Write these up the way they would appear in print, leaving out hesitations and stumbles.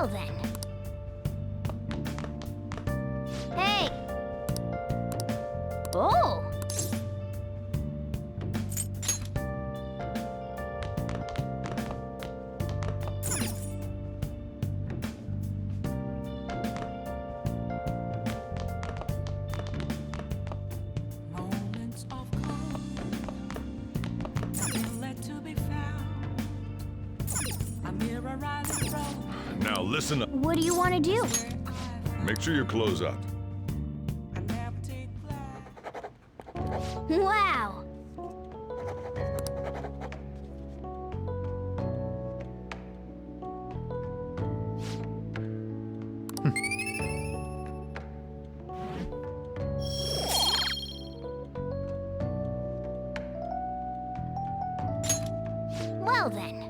Well then. Hey! Oh! Moments of calm, nothing left to be found. A mirror rising from Now listen up. What do you want to do? where Make sure your clothes up. I never take flight. Wow! Well then.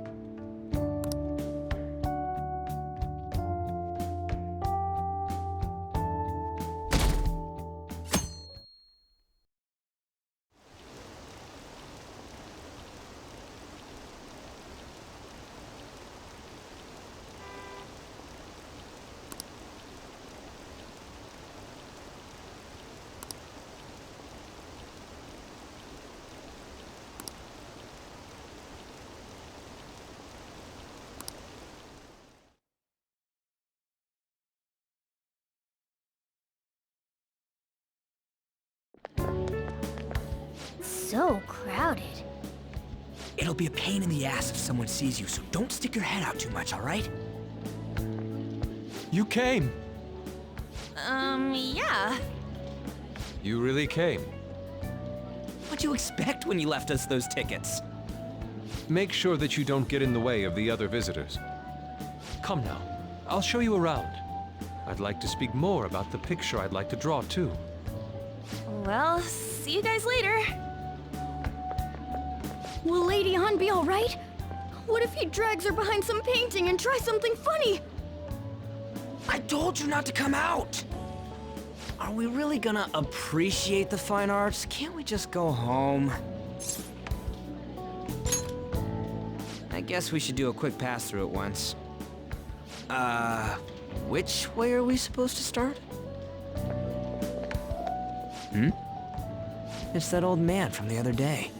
So crowded. It'll be a pain in the ass if someone sees you, so don't stick your head out too much, all right? You came. Yeah. You really came. What'd you expect when you left us those tickets? Make sure that you don't get in the way of the other visitors. Come now, I'll show you around. I'd like to speak more about the picture I'd like to draw, too. Well, see you guys later. Will Lady Han be alright? What if he drags her behind some painting and tries something funny? I told you not to come out! Are we really gonna appreciate the fine arts? Can't we just go home? I guess we should do a quick pass through at once. Which way are we supposed to start? It's that old man from the other day.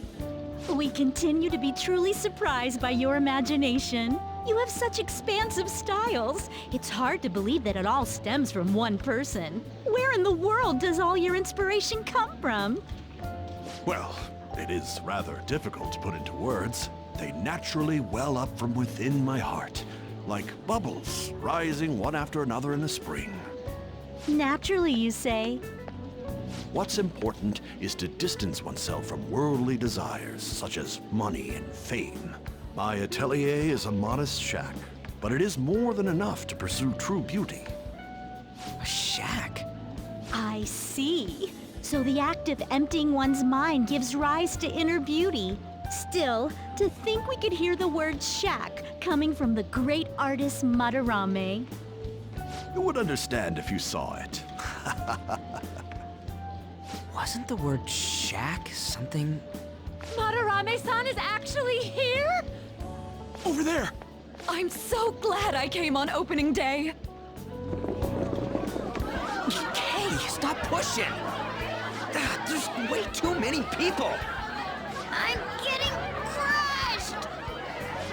We continue to be truly surprised by your imagination. You have such expansive styles. It's hard to believe that it all stems from one person. Where in the world does all your inspiration come from? Well, it is rather difficult to put into words. They naturally well up from within my heart, like bubbles rising one after another in the spring. Naturally, you say. What's important is to distance oneself from worldly desires, such as money and fame. My atelier is a modest shack, but it is more than enough to pursue true beauty. A shack? I see. So the act of emptying one's mind gives rise to inner beauty. Still, to think we could hear the word shack coming from the great artist Madarame. You would understand if you saw it. Wasn't the word shack something? Madarame-san is actually here? Over there! I'm so glad I came on opening day. Hey, stop pushing! There's way too many people! I'm getting crushed!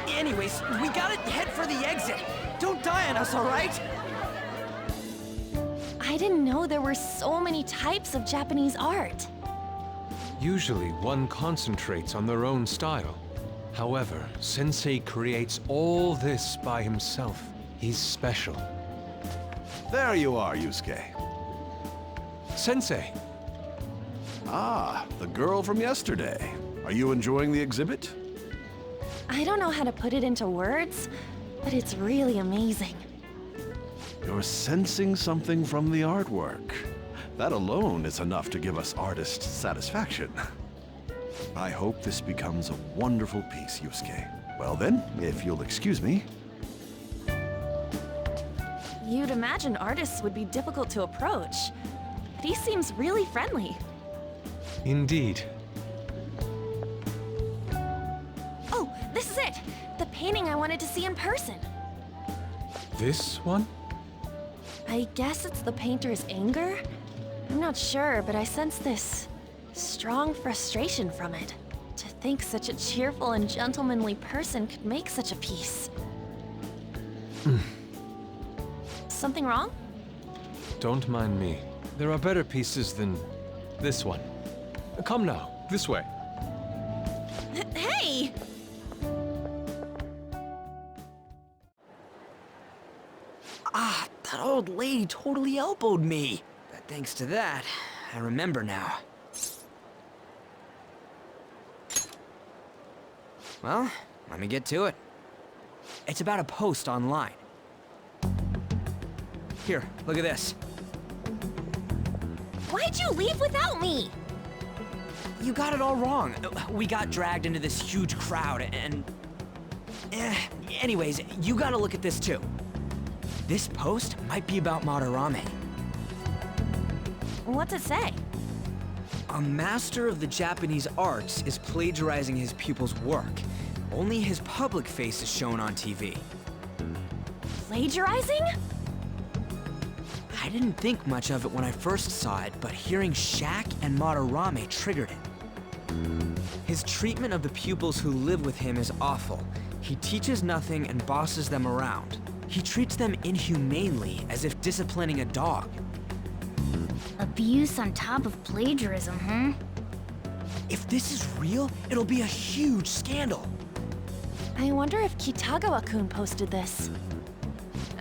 Anyways, we gotta head for the exit. Don't die on us, all right? I didn't know there were so many types of Japanese art. Usually, one concentrates on their own style. However, Sensei creates all this by himself. He's special. There you are, Yusuke. Sensei! Ah, the girl from yesterday. Are you enjoying the exhibit? I don't know how to put it into words, but it's really amazing. You're sensing something from the artwork. That alone is enough to give us artist satisfaction. I hope this becomes a wonderful piece, Yusuke. Well then, if you'll excuse me. You'd imagine artists would be difficult to approach, but he seems really friendly. Indeed. Oh, this is it! The painting I wanted to see in person. This one? I guess it's the painter's anger? I'm not sure, but I sense this strong frustration from it. To think such a cheerful and gentlemanly person could make such a piece. Something wrong? Don't mind me. There are better pieces than this one. Come now, this way. Hey! Ah, that old lady totally elbowed me. But thanks to that, I remember now. Well, let me get to it. It's about a post online. Here, look at this. Why'd you leave without me? You got it all wrong. We got dragged into this huge crowd and... Anyways, you gotta look at this too. This post might be about Madarame. What's it say? A master of the Japanese arts is plagiarizing his pupil's work. Only his public face is shown on TV. Plagiarizing? I didn't think much of it when I first saw it, but hearing Shaq and Madarame triggered it. His treatment of the pupils who live with him is awful. He teaches nothing and bosses them around. He treats them inhumanely, as if disciplining a dog. Abuse on top of plagiarism, huh? If this is real, it'll be a huge scandal. I wonder if Kitagawa-kun posted this.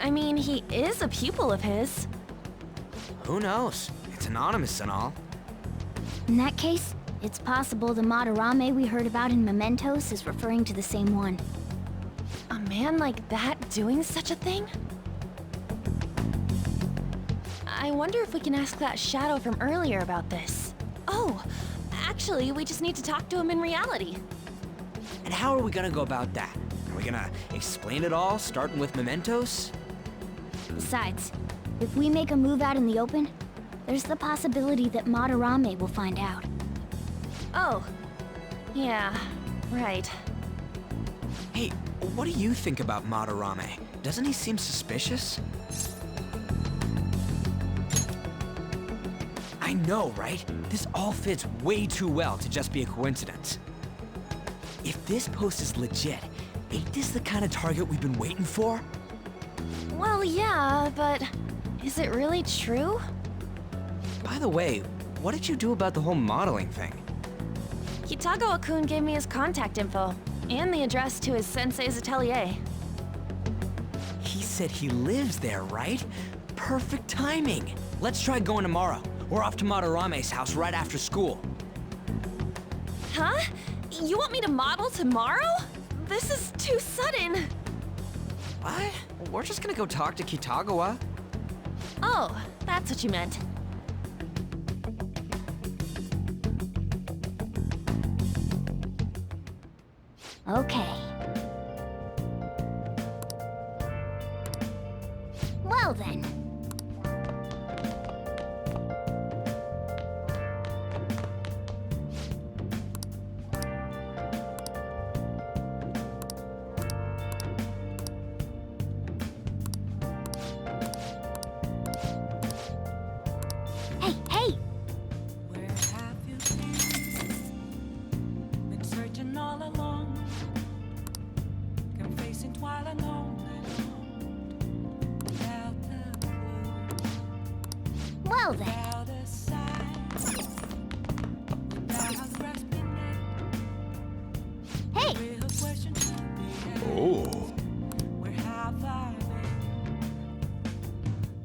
I mean, he is a pupil of his. Who knows? It's anonymous and all. In that case, it's possible the Madarame we heard about in Mementos is referring to the same one. A man like that doing such a thing? I wonder if we can ask that shadow from earlier about this. Oh, actually, we just need to talk to him in reality. And how are we gonna go about that? Are we gonna explain it all, starting with Mementos? Besides, if we make a move out in the open, there's the possibility that Madarame will find out. Oh, yeah, right. Hey, what do you think about Madarame? Doesn't he seem suspicious? I know, right? This all fits way too well to just be a coincidence. If this post is legit, ain't this the kind of target we've been waiting for? Well, yeah, but is it really true? By the way, what did you do about the whole modeling thing? Kitagawa-kun gave me his contact info and the address to his sensei's atelier. He said he lives there, right? Perfect timing. Let's try going tomorrow. We're off to Madarame's house right after school. Huh? You want me to model tomorrow? This is too sudden. What? We're just gonna go talk to Kitagawa. Oh, that's what you meant. Okay. Well then. Hey, hey! Where have you been searching all along, confessing while alone without a clue, Well then. without a sign, without grasping Hey! it. Real question to be asked. Oh. Where have I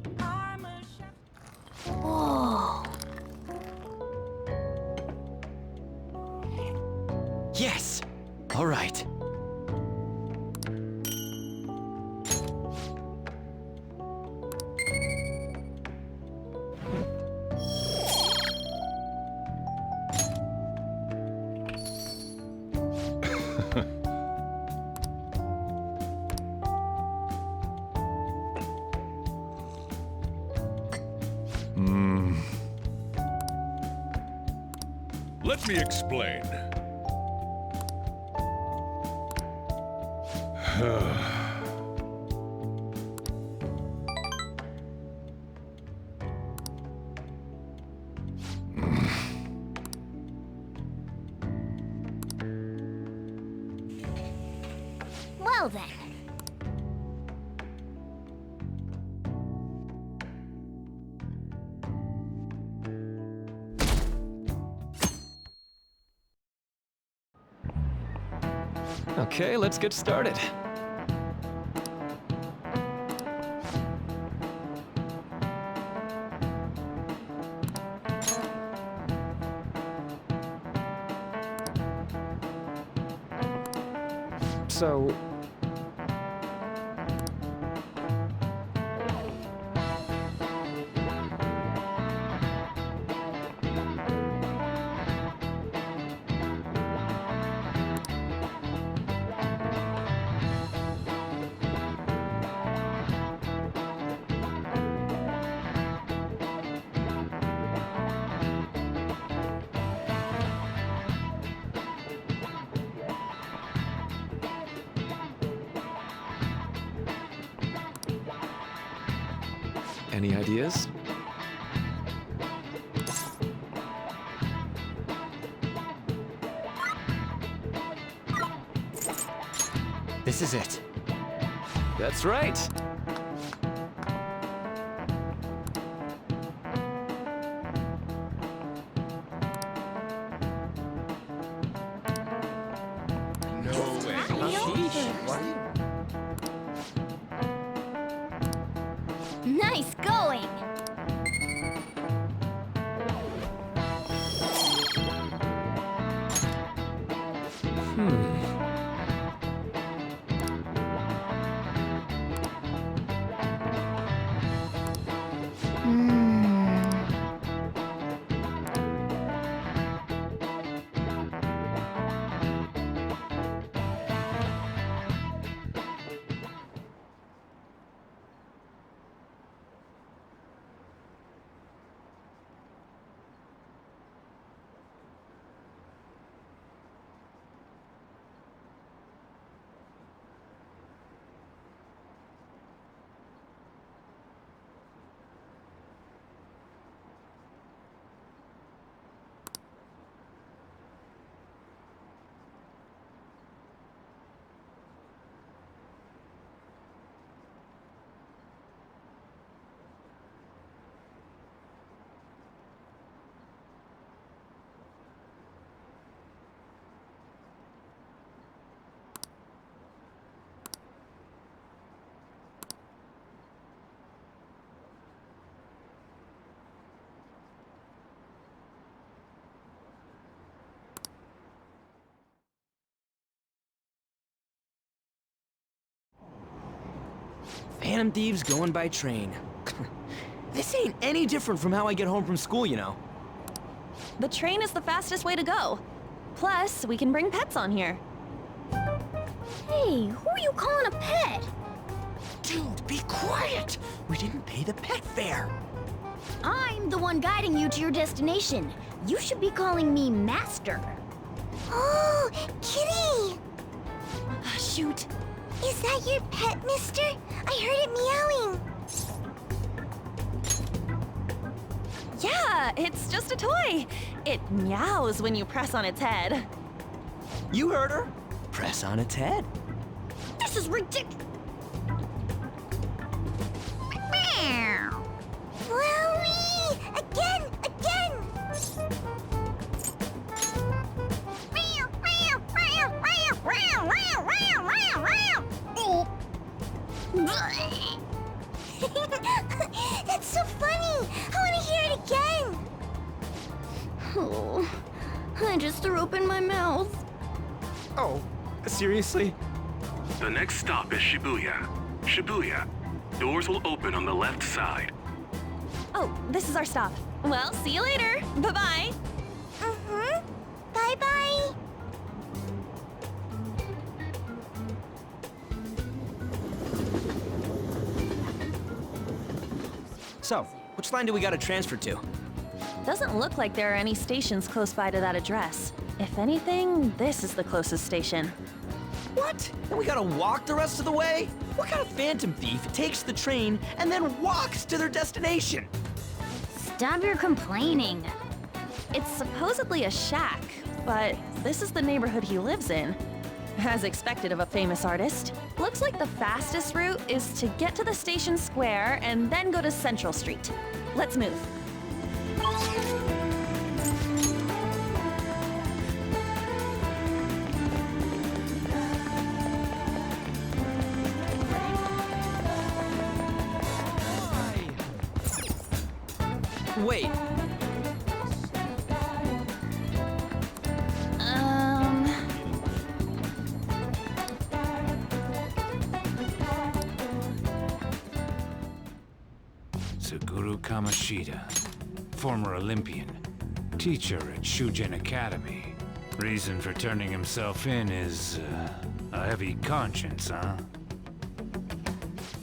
been? I'm a chef. Whoa. Yes! All right. Let me explain. Well then. Okay, let's get started. So, any ideas? This is it. That's right. Nice going! Phantom thieves going by train. This ain't any different from how I get home from school, you know. The train is the fastest way to go. Plus, we can bring pets on here. Hey, who are you calling a pet? Dude, be quiet! We didn't pay the pet fare. I'm the one guiding you to your destination. You should be calling me Master. Oh, Kitty! Shoot. Is that your pet, mister? I heard it meowing. Yeah, it's just a toy. It meows when you press on its head. You heard her. Press on its head. This is ridiculous. Flowey! Again! That's so funny! I want to hear it again! Oh, I just threw open my mouth. Oh, seriously? The next stop is Shibuya. Shibuya. Doors will open on the left side. Oh, this is our stop. Well, see you later. Bye-bye. Bye-bye! So, which line do we gotta transfer to? Doesn't look like there are any stations close by to that address. If anything, this is the closest station. What? And we gotta walk the rest of the way? What kind of phantom thief takes the train and then walks to their destination? Stop your complaining. It's supposedly a shack, but this is the neighborhood he lives in. As expected of a famous artist. Looks like the fastest route is to get to the station square and then go to Central Street. Let's move. Wait, Suguru Kamoshida, former Olympian, teacher at Shujin Academy. Reason for turning himself in is a heavy conscience, huh?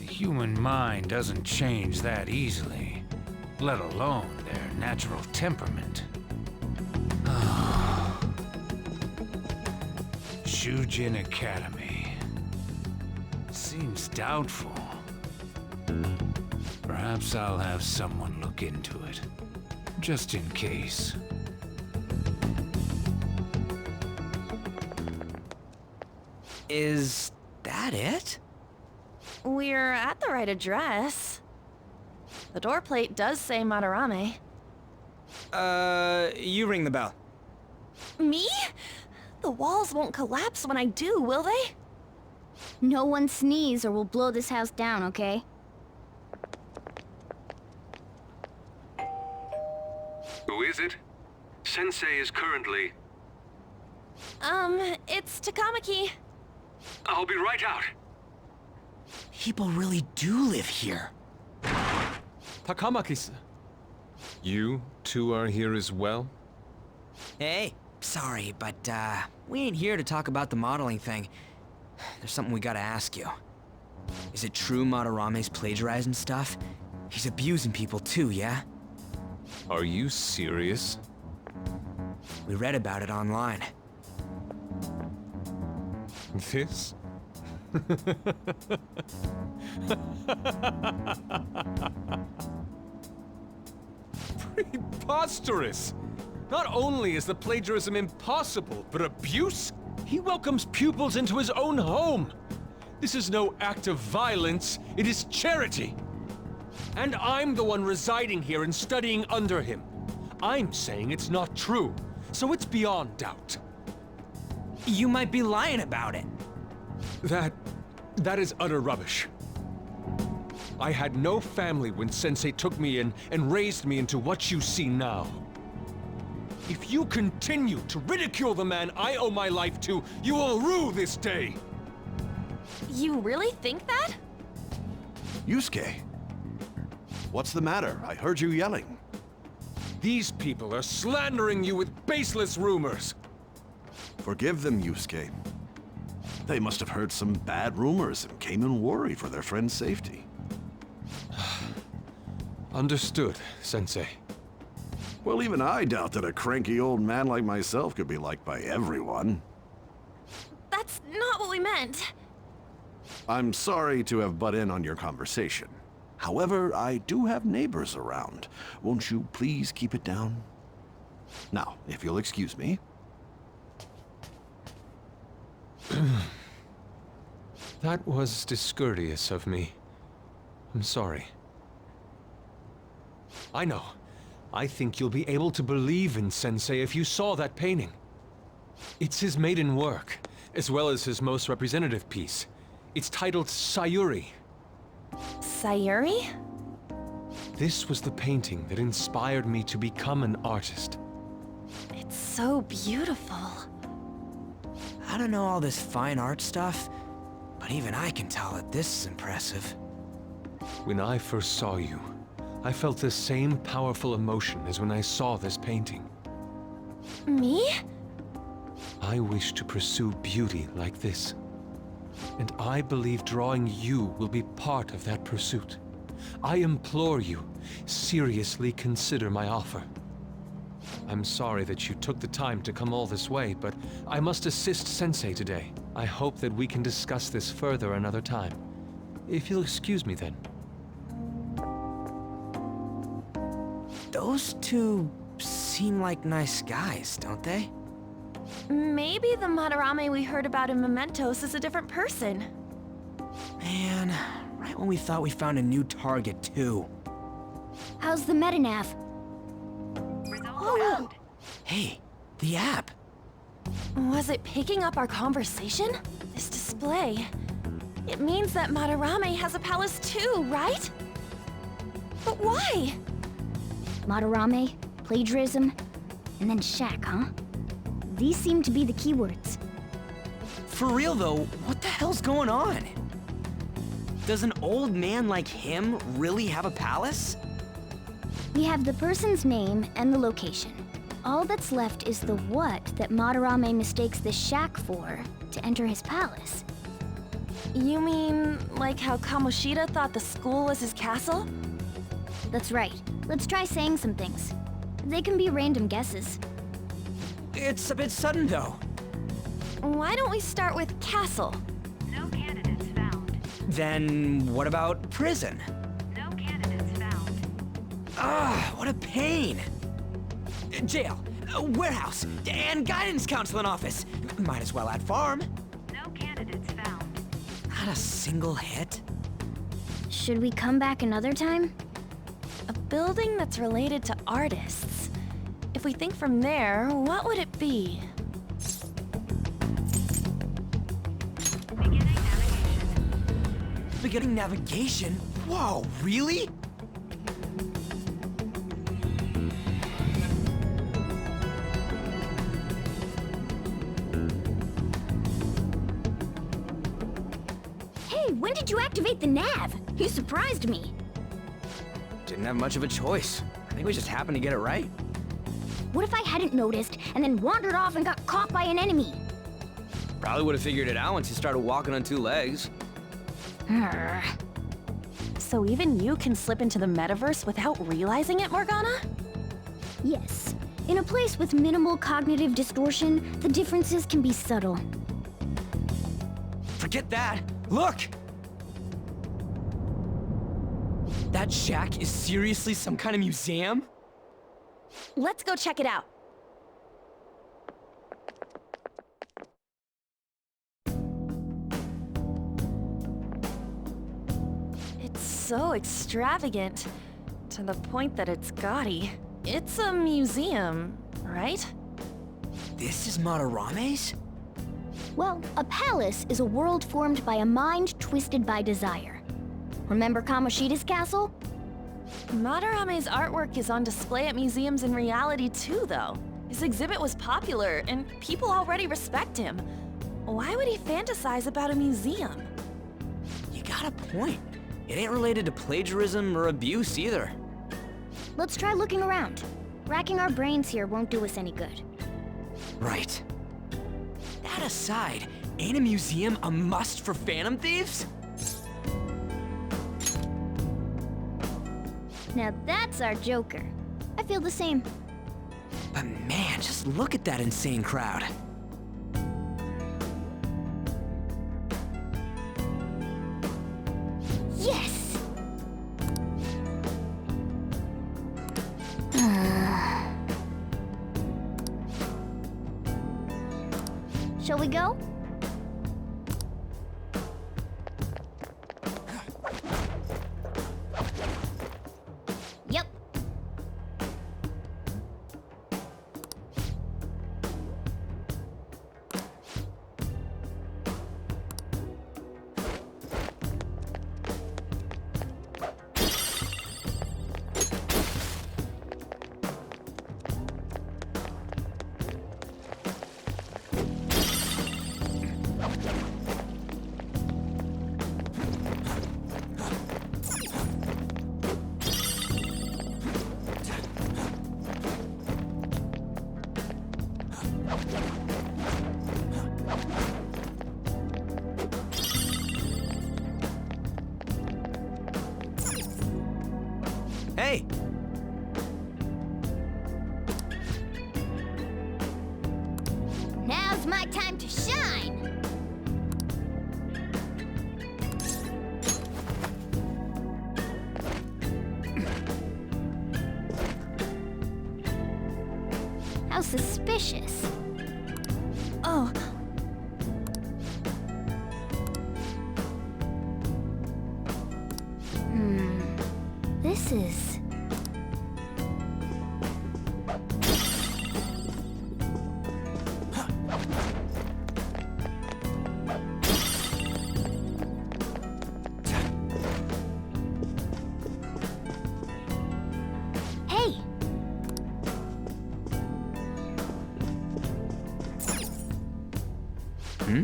The human mind doesn't change that easily, let alone their natural temperament. Shujin Academy. Seems doubtful. Perhaps I'll have someone look into it, just in case. is that it? We're at the right address. The door plate does say Madarame. You ring the bell. Me? The walls won't collapse when I do, will they? No one sneeze or we'll blow this house down, okay? Who is it? Sensei is currently... It's Takamaki. I'll be right out. People really do live here. Takamaki-san. You two are here as well? Hey, sorry, but, we ain't here to talk about the modeling thing. There's something we gotta ask you. Is it true Madarame's plagiarizing stuff? He's abusing people too, yeah? Are you serious? We read about it online. This? Preposterous! Not only is the plagiarism impossible, but abuse? He welcomes pupils into his own home! This is no act of violence, it is charity! And I'm the one residing here and studying under him. I'm saying it's not true, so it's beyond doubt. You might be lying about it. That is utter rubbish. I had no family when Sensei took me in and raised me into what you see now. If you continue to ridicule the man I owe my life to, you will rue this day! You really think that? Yusuke, what's the matter? I heard you yelling. These people are slandering you with baseless rumors! Forgive them, Yusuke. They must have heard some bad rumors and came in worry for their friend's safety. Understood, Sensei. Well, even I doubt that a cranky old man like myself could be liked by everyone. That's not what we meant. I'm sorry to have butt in on your conversation. However, I do have neighbors around. Won't you please keep it down? Now, if you'll excuse me. That was discourteous of me. I'm sorry. I know. I think you'll be able to believe in Sensei if you saw that painting. It's his maiden work, as well as his most representative piece. It's titled Sayuri. Sayuri? This was the painting that inspired me to become an artist. It's so beautiful. I don't know all this fine art stuff, but even I can tell that this is impressive. When I first saw you, I felt the same powerful emotion as when I saw this painting. Me? I wish to pursue beauty like this. And I believe drawing you will be part of that pursuit. I implore you, seriously consider my offer. I'm sorry that you took the time to come all this way, but I must assist Sensei today. I hope that we can discuss this further another time. If you'll excuse me then. Those two seem like nice guys, don't they? Maybe the Madarame we heard about in Mementos is a different person. Man, right when we thought we found a new target, too. How's the metanav? Oh! Hey, the app. Was it picking up our conversation? This display. It means that Madarame has a palace too, right? But why? Madarame, plagiarism, and then shack, huh? These seem to be the keywords. For real, though, what the hell's going on? Does an old man like him really have a palace? We have the person's name and the location. All that's left is the what that Madarame mistakes the shack for to enter his palace. You mean, like how Kamoshida thought the school was his castle? That's right. Let's try saying some things. They can be random guesses. It's a bit sudden, though. Why don't we start with castle? No candidates found. Then what about prison? No candidates found. Ah, what a pain! Jail, warehouse, and guidance counseling office. Might as well add farm. No candidates found. Not a single hit. Should we come back another time? A building that's related to artists. If we think from there, what would it be? Beginning navigation. Beginning navigation? Whoa, really? Hey, when did you activate the nav? You surprised me. Didn't have much of a choice. I think we just happened to get it right. What if I hadn't noticed and then wandered off and got caught by an enemy? Probably would have figured it out once you started walking on two legs. Arrgh. So even you can slip into the metaverse without realizing it, Morgana? Yes. In a place with minimal cognitive distortion, the differences can be subtle. Forget that. Look! That shack is seriously some kind of museum? Let's go check it out. It's so extravagant, to the point that it's gaudy. It's a museum, right? This is Madarame's? Well, a palace is a world formed by a mind twisted by desire. Remember Kamoshida's castle? Madarame's artwork is on display at museums in reality too, though. His exhibit was popular, and people already respect him. Why would he fantasize about a museum? You got a point. It ain't related to plagiarism or abuse either. Let's try looking around. Racking our brains here won't do us any good. Right. That aside, ain't a museum a must for Phantom Thieves? Now that's our Joker. I feel the same. But man, just look at that insane crowd. Yes! Shall we go? Yep. Hey! Now's my time to shine! How suspicious. Oh. This is... Hey! Hmm?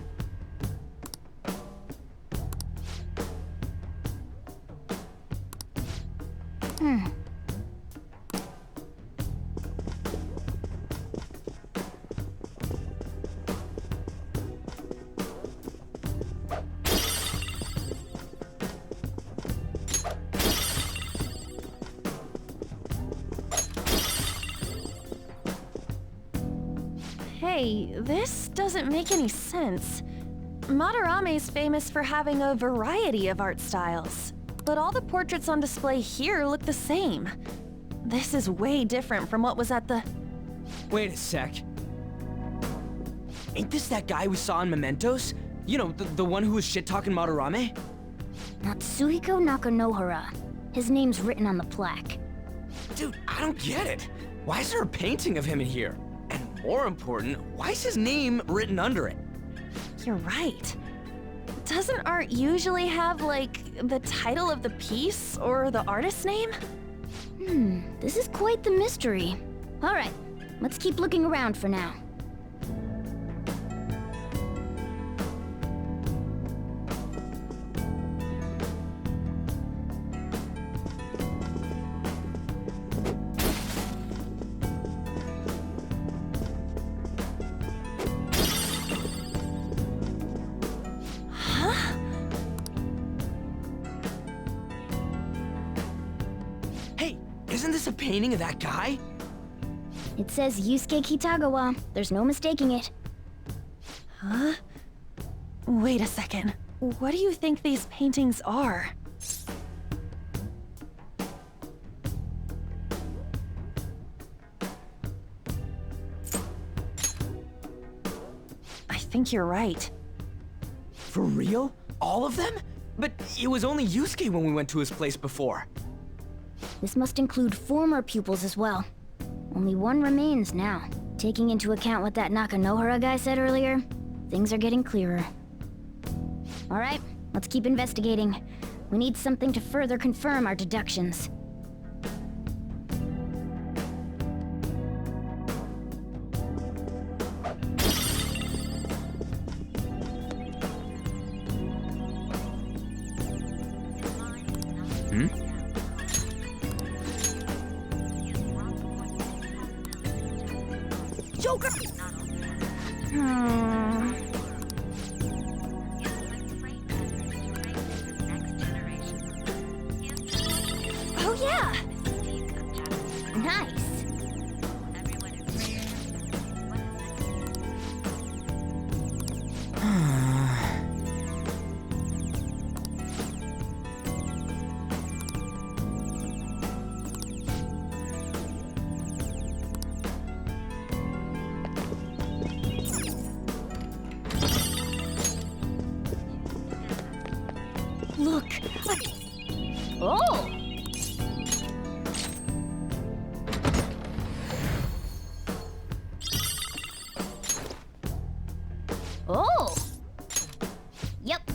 Hey, this doesn't make any sense. Madarame's famous for having a variety of art styles, but all the portraits on display here look the same. This is way different from what was at the... Wait a sec. Ain't this that guy we saw in Mementos? You know, the one who was shit-talking Madarame? Natsuhiko Nakanohara. His name's written on the plaque. Dude, I don't get it. Why is there a painting of him in here? And more important, why is his name written under it? You're right. Doesn't art usually have, like, the title of the piece or the artist's name? This is quite the mystery. All right, let's keep looking around for now. Isn't this a painting of that guy? It says Yusuke Kitagawa. There's no mistaking it. Huh? Wait a second. What do you think these paintings are? I think you're right. For real? All of them? But it was only Yusuke when we went to his place before. This must include former pupils as well. Only one remains now. Taking into account what that Nakanohara guy said earlier, things are getting clearer. All right, let's keep investigating. We need something to further confirm our deductions. Joker! Oh yeah! Nice! Look! Oh! Oh! Yep.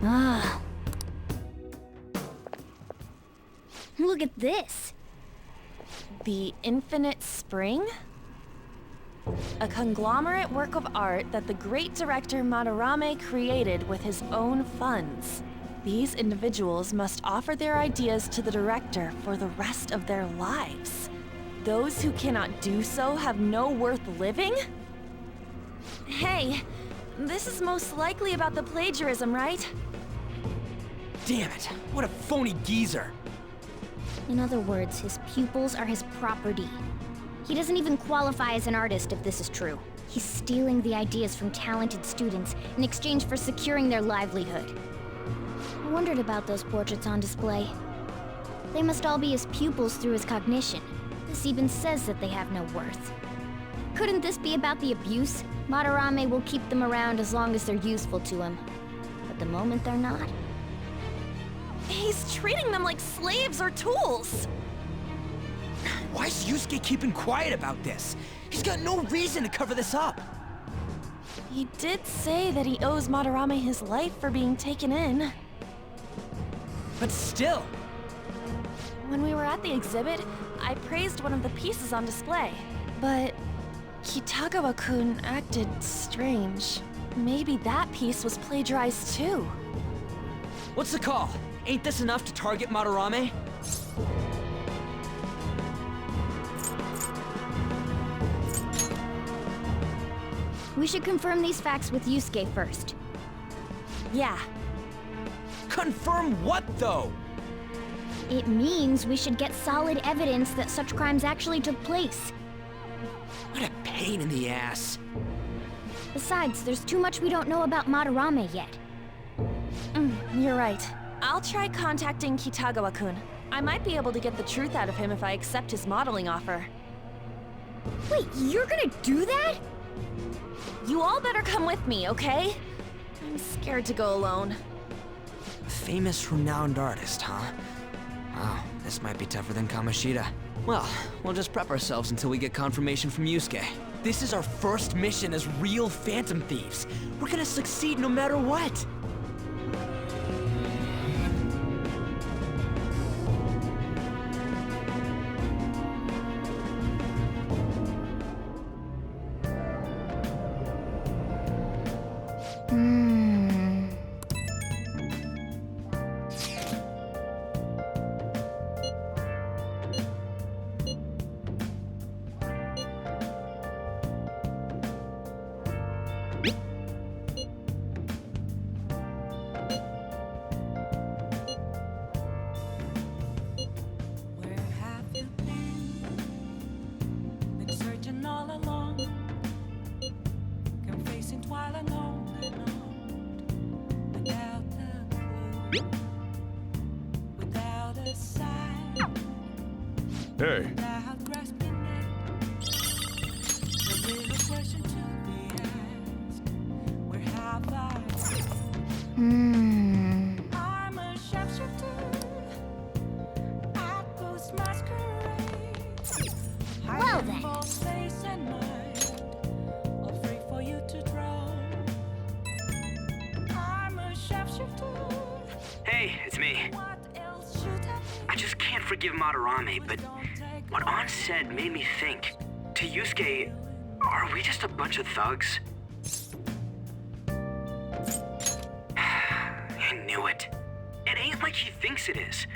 Ah. Look at this. The Infinite Spring? A conglomerate work of art that the great director Madarame created with his own funds. These individuals must offer their ideas to the director for the rest of their lives. Those who cannot do so have no worth living? Hey, this is most likely about the plagiarism, right? Damn it, what a phony geezer. In other words, his pupils are his property. He doesn't even qualify as an artist if this is true. He's stealing the ideas from talented students in exchange for securing their livelihood. I wondered about those portraits on display. They must all be his pupils through his cognition. This even says that they have no worth. Couldn't this be about the abuse? Madarame will keep them around as long as they're useful to him. But the moment they're not... He's treating them like slaves or tools! Why is Yusuke keeping quiet about this? He's got no reason to cover this up. He did say that he owes Madarame his life for being taken in. But still... When we were at the exhibit, I praised one of the pieces on display. But Kitagawa-kun acted strange. Maybe that piece was plagiarized too. What's the call? Ain't this enough to target Madarame? We should confirm these facts with Yusuke first. Yeah. Confirm what, though? It means we should get solid evidence that such crimes actually took place. What a pain in the ass. Besides, there's too much we don't know about Madarame yet. You're right. I'll try contacting Kitagawa-kun. I might be able to get the truth out of him if I accept his modeling offer. Wait, you're gonna do that? You all better come with me, okay? I'm scared to go alone. A famous, renowned artist, huh? Wow, this might be tougher than Kamoshida. Well, we'll just prep ourselves until we get confirmation from Yusuke. This is our first mission as real Phantom Thieves. We're gonna succeed no matter what. Where have you been? Been searching all along, confessing twilight on and on, without a clue, without a sign, Hey, without grasping it. The real question to be asked: where have I been? I'm a sharpshooter. Atlus masquerade. Well then. False face and mind, all free for you to draw. I'm a sharpshooter. Hey, it's me. What else should I be? I just can't forgive Madarame, but what An said made me think. To Yusuke, are we just a bunch of thugs? I knew it. It ain't like he thinks it is.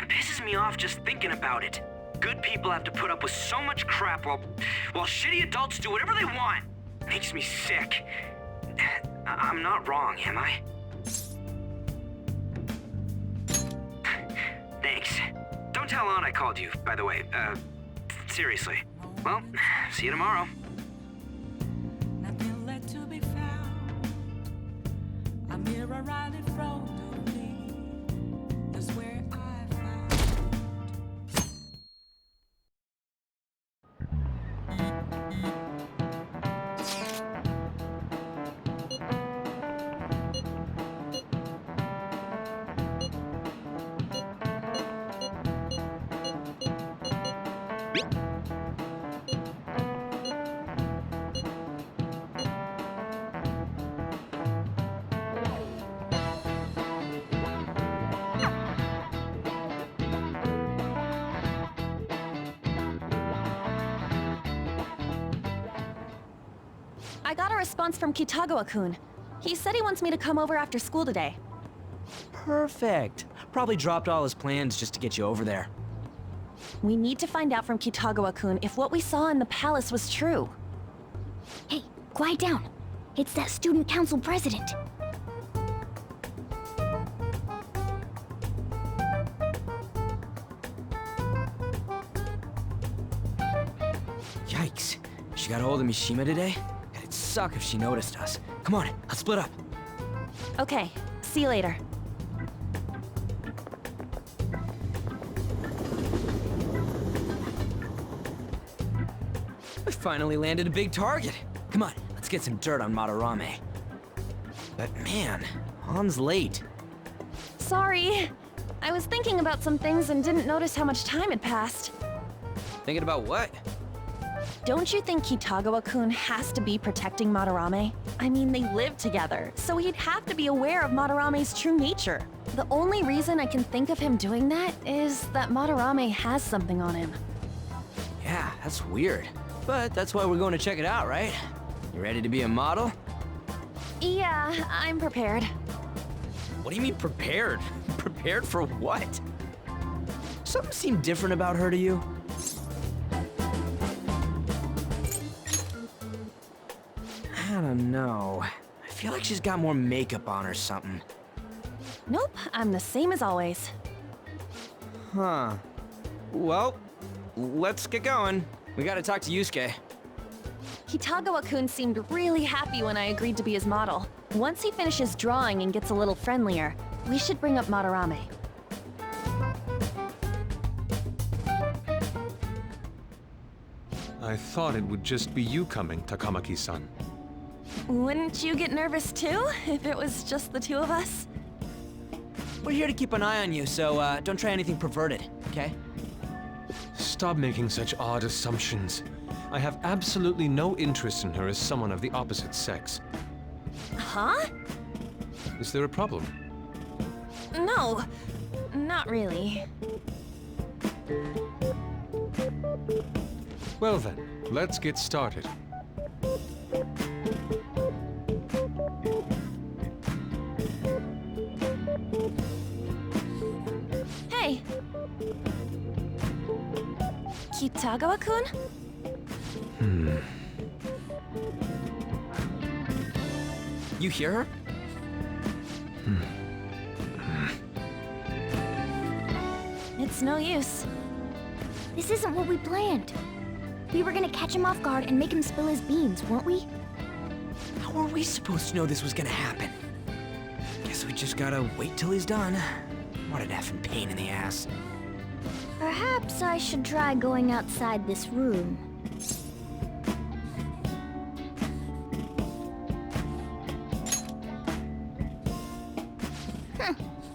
Pisses me off just thinking about it. Good people have to put up with so much crap while shitty adults do whatever they want. Makes me sick. I'm not wrong, am I? Thanks. Don't tell An I called you, by the way. Seriously. Well, see you tomorrow. Nothing left to be found. A mirror right in front of me. That's where I found. I got a response from Kitagawa-kun. He said he wants me to come over after school today. Perfect. Probably dropped all his plans just to get you over there. We need to find out from Kitagawa-kun if what we saw in the palace was true. Hey, quiet down. It's that student council president. Yikes. She got a hold of Mishima today? suck if she noticed us. Come on, let's split up. Okay, see you later. We finally landed a big target. Come on, let's get some dirt on Madarame. But man, Han's late. Sorry. I was thinking about some things and didn't notice how much time had passed. Thinking about what? Don't you think Kitagawa-kun has to be protecting Madarame? I mean, they live together, so he'd have to be aware of Madarame's true nature. The only reason I can think of him doing that is that Madarame has something on him. Yeah, that's weird. But that's why we're going to check it out, right? You ready to be a model? Yeah, I'm prepared. What do you mean prepared? Prepared for what? Something seemed different about her to you? I don't know. I feel like she's got more makeup on or something. Nope, I'm the same as always. Huh. Well, let's get going. We gotta talk to Yusuke. Kitagawa-kun seemed really happy when I agreed to be his model. Once he finishes drawing and gets a little friendlier, we should bring up Madarame. I thought it would just be you coming, Takamaki-san. Wouldn't you get nervous too, if it was just the two of us? We're here to keep an eye on you, so don't try anything perverted, okay? Stop making such odd assumptions. I have absolutely no interest in her as someone of the opposite sex. Huh? Is there a problem? No, not really. Well then, let's get started. Hey! Kitagawa-kun? You hear her? It's no use. This isn't what we planned. We were gonna catch him off guard and make him spill his beans, weren't we? How are we supposed to know this was gonna happen? Guess we just gotta wait till he's done. What an effing pain in the ass. Perhaps I should try going outside this room.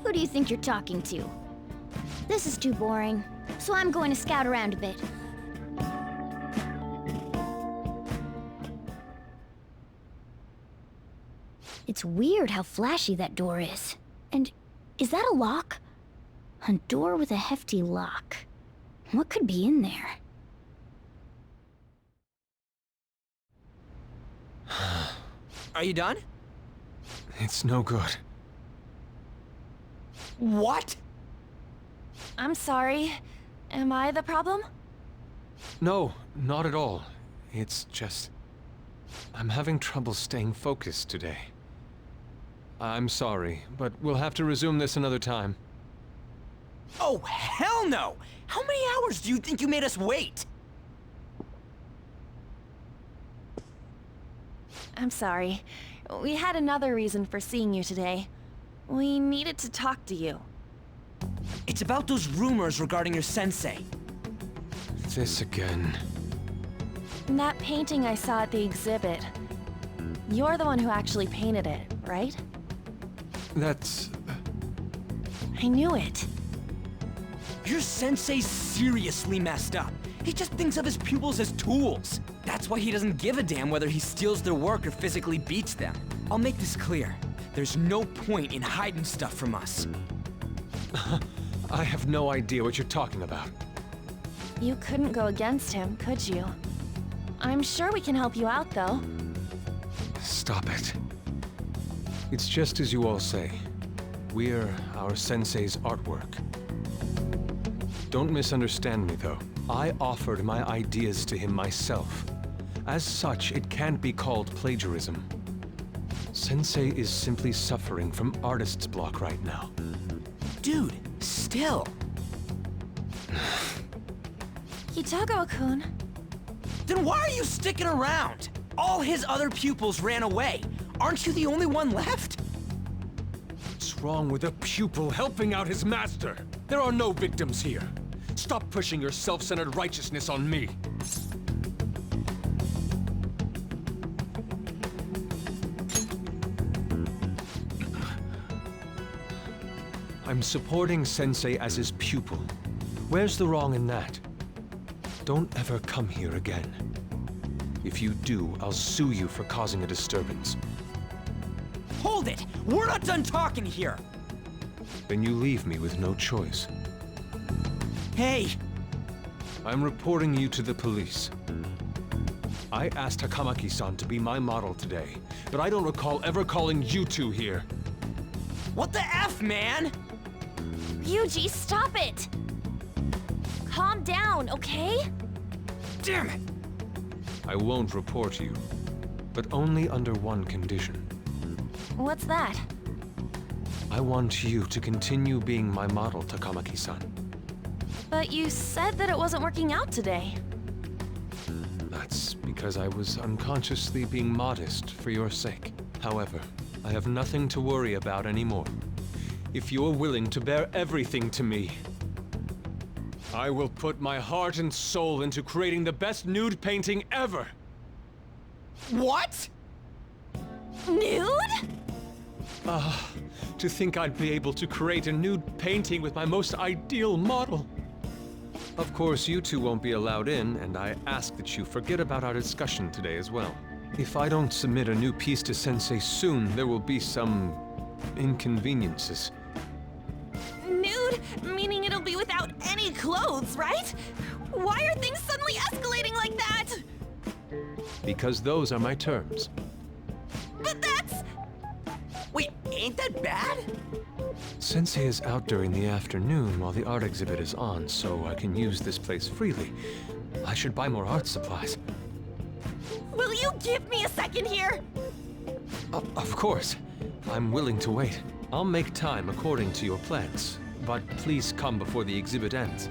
Who do you think you're talking to? This is too boring, so I'm going to scout around a bit. It's weird how flashy that door is. And is that a lock? A door with a hefty lock. What could be in there? Are you done? It's no good. What? I'm sorry. Am I the problem? No, not at all. It's just... I'm having trouble staying focused today. I'm sorry, but we'll have to resume this another time. Oh, hell no! How many hours do you think you made us wait? I'm sorry. We had another reason for seeing you today. We needed to talk to you. It's about those rumors regarding your sensei. This again. That painting I saw at the exhibit. You're the one who actually painted it, right? That's... I knew it. Your sensei's seriously messed up. He just thinks of his pupils as tools. That's why he doesn't give a damn whether he steals their work or physically beats them. I'll make this clear. There's no point in hiding stuff from us. I have no idea what you're talking about. You couldn't go against him, could you? I'm sure we can help you out, though. Stop it. It's just as you all say. We're our sensei's artwork. Don't misunderstand me, though. I offered my ideas to him myself. As such, it can't be called plagiarism. Sensei is simply suffering from artist's block right now. Dude, still. Kitagawa-kun. Then why are you sticking around? All his other pupils ran away. Aren't you the only one left? What's wrong with a pupil helping out his master? There are no victims here. Stop pushing your self-centered righteousness on me. I'm supporting Sensei as his pupil. Where's the wrong in that? Don't ever come here again. If you do, I'll sue you for causing a disturbance. Hold it! We're not done talking here! Then you leave me with no choice. Hey! I'm reporting you to the police. I asked Takamaki-san to be my model today, but I don't recall ever calling you two here. What the F, man? Ryuji, stop it! Calm down, okay? Damn it! I won't report you, but only under one condition. What's that? I want you to continue being my model, Takamaki-san. But you said that it wasn't working out today. That's because I was unconsciously being modest for your sake. However, I have nothing to worry about anymore. If you're willing to bear everything to me, I will put my heart and soul into creating the best nude painting ever! What? Nude? To think I'd be able to create a nude painting with my most ideal model. Of course, you two won't be allowed in, and I ask that you forget about our discussion today as well. If I don't submit a new piece to Sensei soon, there will be some inconveniences. Nude? Meaning it'll be without any clothes, right? Why are things suddenly escalating like that? Because those are my terms. But that's... Wait, ain't that bad? Sensei is out during the afternoon while the art exhibit is on, so I can use this place freely. I should buy more art supplies. Will you give me a second here? Of course. I'm willing to wait. I'll make time according to your plans, but please come before the exhibit ends.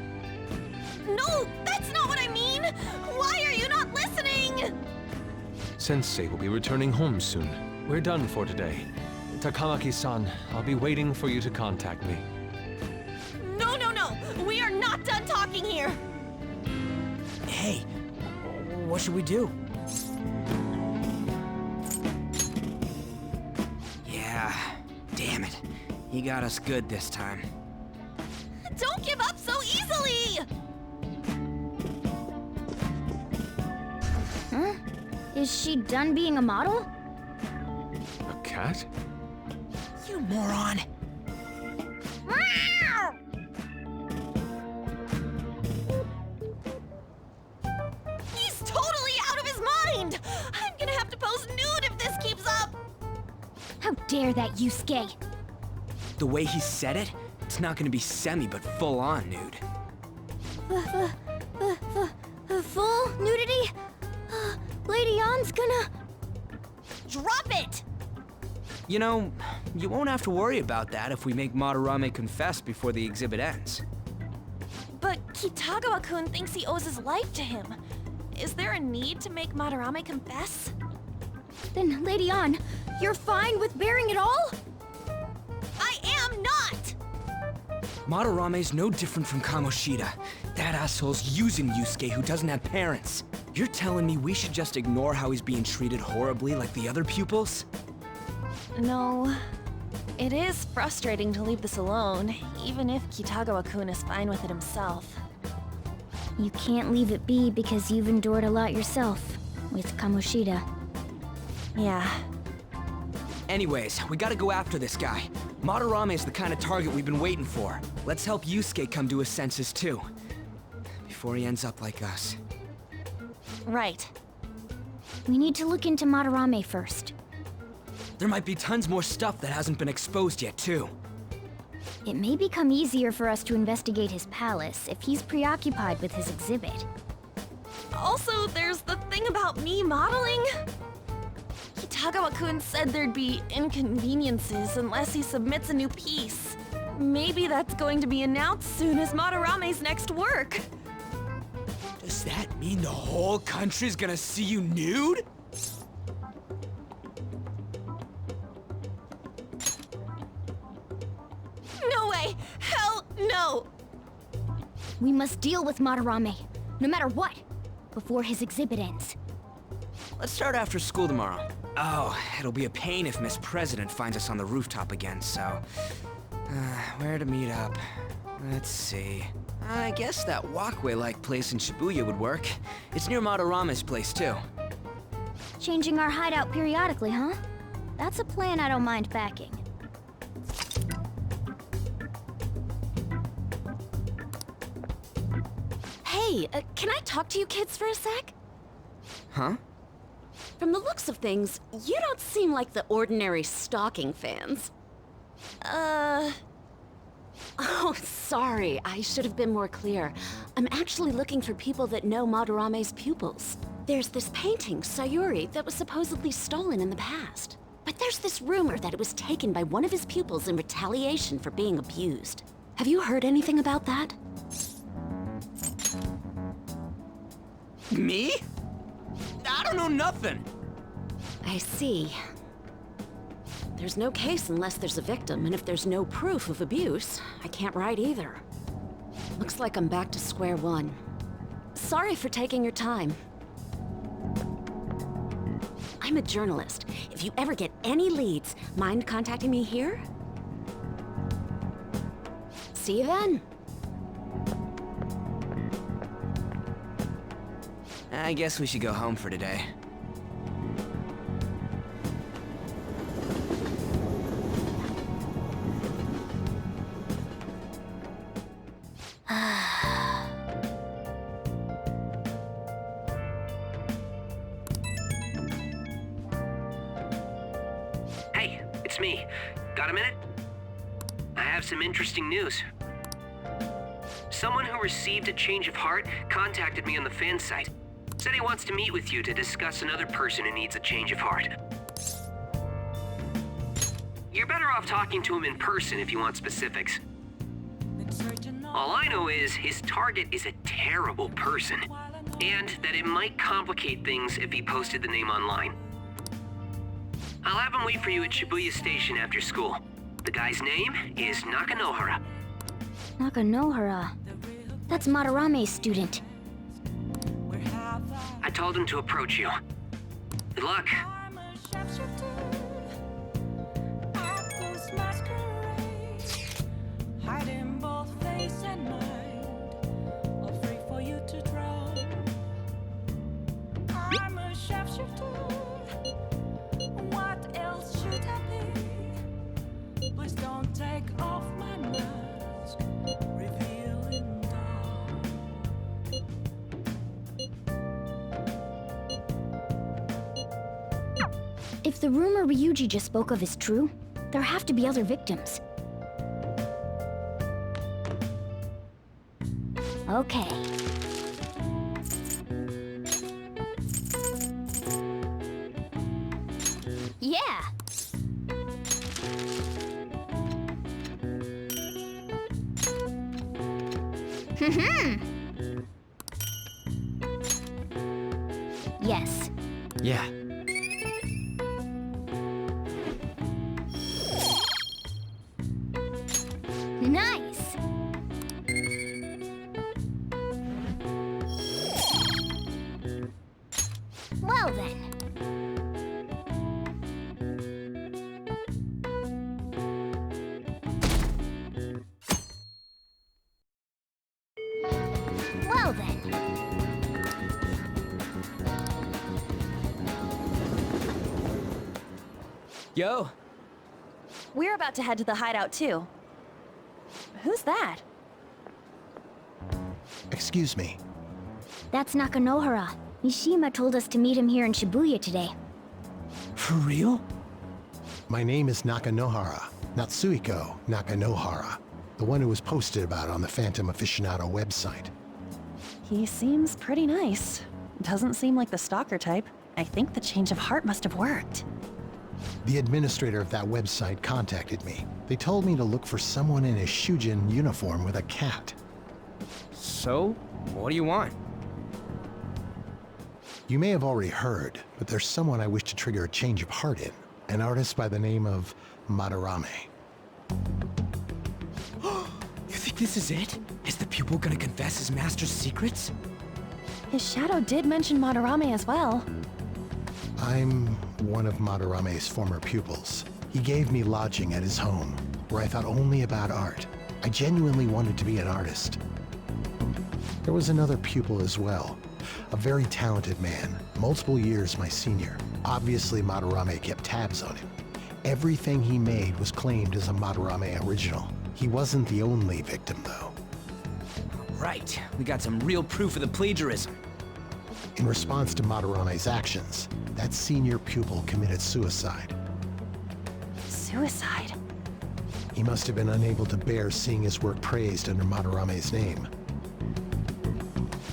No, that's not what I mean! Why are you not listening? Sensei will be returning home soon. We're done for today. Takamaki-san, I'll be waiting for you to contact me. No, no, no! We are not done talking here! Hey, what should we do? Yeah, damn it. He got us good this time. Don't give up so easily! Huh? Is she done being a model? A cat? You moron! He's totally out of his mind! I'm gonna have to pose nude if this keeps up! How dare that, Yusuke? The way he said it, it's not gonna be semi, but full-on nude. Full nudity? Lady Ann's gonna... Drop it! You know, you won't have to worry about that if we make Madarame confess before the exhibit ends. But Kitagawa-kun thinks he owes his life to him. Is there a need to make Madarame confess? Then, Lady Ann, you're fine with bearing it all? I am not! Madarame's no different from Kamoshida. That asshole's using Yusuke who doesn't have parents. You're telling me we should just ignore how he's being treated horribly like the other pupils? No. It is frustrating to leave this alone, even if Kitagawa-kun is fine with it himself. You can't leave it be because you've endured a lot yourself, with Kamoshida. Yeah. Anyways, we gotta go after this guy. Madarame is the kind of target we've been waiting for. Let's help Yusuke come to his senses too. Before he ends up like us. Right. We need to look into Madarame first. There might be tons more stuff that hasn't been exposed yet too. It may become easier for us to investigate his palace if he's preoccupied with his exhibit. Also, there's the thing about me modeling. Kitagawa-kun said there'd be inconveniences unless he submits a new piece. Maybe that's going to be announced soon as Madarame's next work. Does that mean the whole country's gonna see you nude? No! We must deal with Madarame, no matter what, before his exhibit ends. Let's start after school tomorrow. Oh, it'll be a pain if Miss President finds us on the rooftop again, so... where to meet up? Let's see. I guess that walkway-like place in Shibuya would work. It's near Madarame's place, too. Changing our hideout periodically, huh? That's a plan I don't mind backing. Hey, can I talk to you kids for a sec? Huh? From the looks of things, you don't seem like the ordinary stalking fans. Oh, sorry, I should have been more clear. I'm actually looking for people that know Madarame's pupils. There's this painting, Sayuri, that was supposedly stolen in the past. But there's this rumor that it was taken by one of his pupils in retaliation for being abused. Have you heard anything about that? Me? I don't know nothing. I see. There's no case unless there's a victim, and if there's no proof of abuse, I can't write either. Looks like I'm back to square one. Sorry for taking your time. I'm a journalist. If you ever get any leads, mind contacting me here? See you then. I guess we should go home for today. Hey, it's me. Got a minute? I have some interesting news. Someone who received a change of heart contacted me on the fan site. Said he wants to meet with you to discuss another person who needs a change of heart. You're better off talking to him in person if you want specifics. All I know is his target is a terrible person, and that it might complicate things if he posted the name online. I'll have him wait for you at Shibuya Station after school. The guy's name is Nakanohara. Nakanohara. That's Madarame's student. I told him to approach you. Good luck. Hiding both face and mind, afraid for you to drown. I'm a sharpshooter. What else should I be? Please don't take off my mask, revealing dark. If the rumor Ryuji just spoke of is true, there have to be other victims. Okay. Yeah! Yes. Yeah. Nice! Well then. Well then. Yo! We're about to head to the hideout, too. Who's that? Excuse me. That's Nakanohara. Mishima told us to meet him here in Shibuya today. For real? My name is Nakanohara, Natsuhiko Nakanohara, the one who was posted about on the Phantom Aficionado website. He seems pretty nice. Doesn't seem like the stalker type. I think the change of heart must have worked. The administrator of that website contacted me. They told me to look for someone in a Shujin uniform with a cat. So, what do you want? You may have already heard, but there's someone I wish to trigger a change of heart in. An artist by the name of Madarame. You think this is it? Is the pupil gonna confess his master's secrets? His shadow did mention Madarame as well. I'm one of Madarame's former pupils. He gave me lodging at his home, where I thought only about art. I genuinely wanted to be an artist. There was another pupil as well, a very talented man, multiple years my senior. Obviously, Madarame kept tabs on him. Everything he made was claimed as a Madarame original. He wasn't the only victim, though. Right, we got some real proof of the plagiarism. In response to Madarame's actions, that senior pupil committed suicide. Suicide? He must have been unable to bear seeing his work praised under Madarame's name.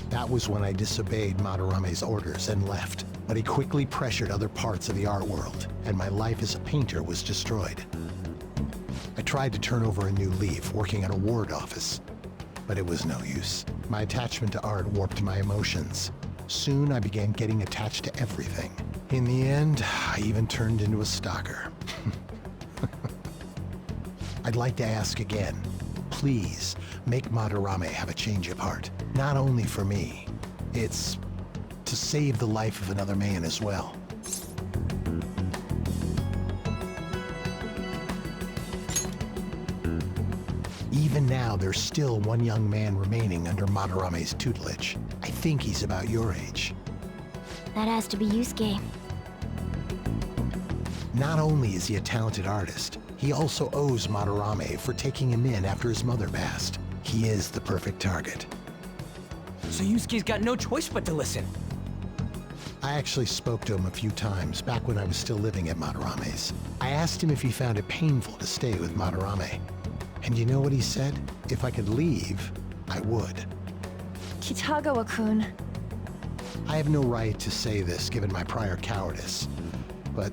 That was when I disobeyed Madarame's orders and left, but he quickly pressured other parts of the art world, and my life as a painter was destroyed. I tried to turn over a new leaf, working at a ward office, but it was no use. My attachment to art warped my emotions. Soon I began getting attached to everything. In the end, I even turned into a stalker. I'd like to ask again, please make Madarame have a change of heart. Not only for me, it's to save the life of another man as well. Even now, there's still one young man remaining under Madarame's tutelage. I think he's about your age. That has to be Yusuke. Not only is he a talented artist, he also owes Madarame for taking him in after his mother passed. He is the perfect target. So Yusuke's got no choice but to listen. I actually spoke to him a few times back when I was still living at Madarame's. I asked him if he found it painful to stay with Madarame. And you know what he said? If I could leave, I would. Kitagawa-kun. I have no right to say this given my prior cowardice, but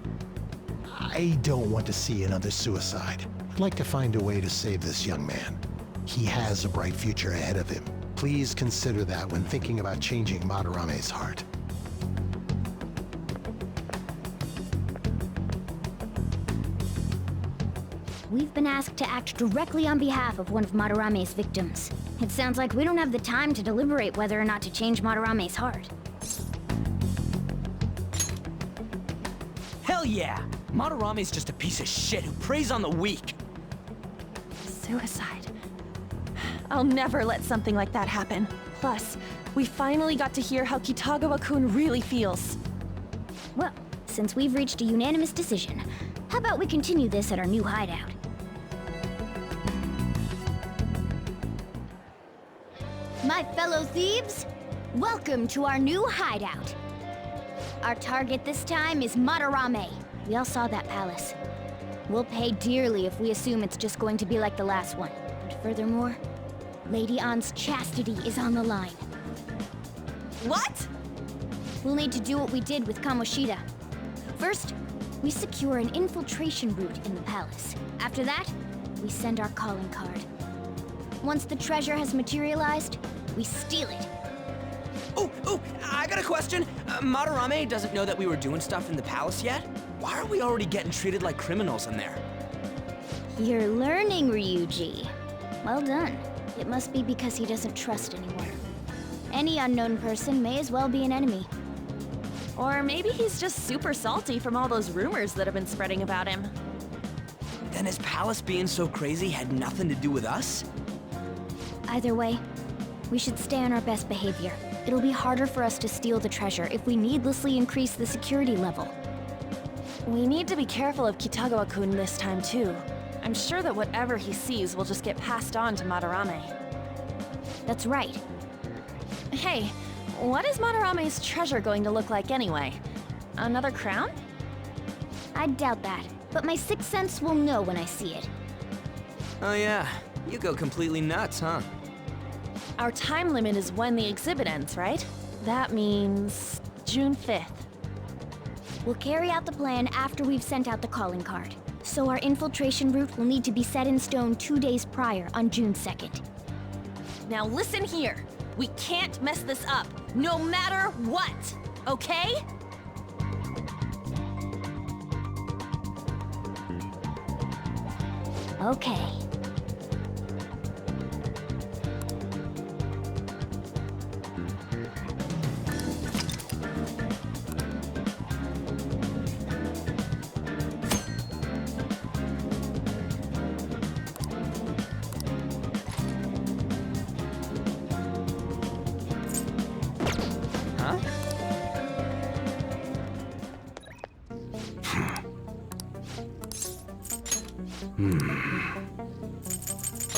I don't want to see another suicide. I'd like to find a way to save this young man. He has a bright future ahead of him. Please consider that when thinking about changing Madarame's heart. We've been asked to act directly on behalf of one of Madarame's victims. It sounds like we don't have the time to deliberate whether or not to change Madarame's heart. Hell yeah! Madarame's just a piece of shit who preys on the weak. Suicide. I'll never let something like that happen. Plus, we finally got to hear how Kitagawa-kun really feels. Well, since we've reached a unanimous decision, how about we continue this at our new hideout? My fellow thieves, welcome to our new hideout. Our target this time is Madarame. We all saw that palace. We'll pay dearly if we assume it's just going to be like the last one. And furthermore, Lady Ann's chastity is on the line. What? We'll need to do what we did with Kamoshida. First, we secure an infiltration route in the palace. After that, we send our calling card. Once the treasure has materialized, we steal it. Oh, I got a question. Madarame doesn't know that we were doing stuff in the palace yet? Why are we already getting treated like criminals in there? You're learning, Ryuji. Well done. It must be because he doesn't trust anymore. Any unknown person may as well be an enemy. Or maybe he's just super salty from all those rumors that have been spreading about him. Then his palace being so crazy had nothing to do with us? Either way, we should stay on our best behavior. It'll be harder for us to steal the treasure if we needlessly increase the security level. We need to be careful of Kitagawa-kun this time too. I'm sure that whatever he sees will just get passed on to Madarame. That's right. Hey, what is Madarame's treasure going to look like anyway? Another crown? I doubt that, but my sixth sense will know when I see it. Oh yeah, you go completely nuts, huh? Our time limit is when the exhibit ends, right? That means June 5th. We'll carry out the plan after we've sent out the calling card. So our infiltration route will need to be set in stone 2 days prior on June 2nd. Now listen here. We can't mess this up, no matter what, okay? Okay.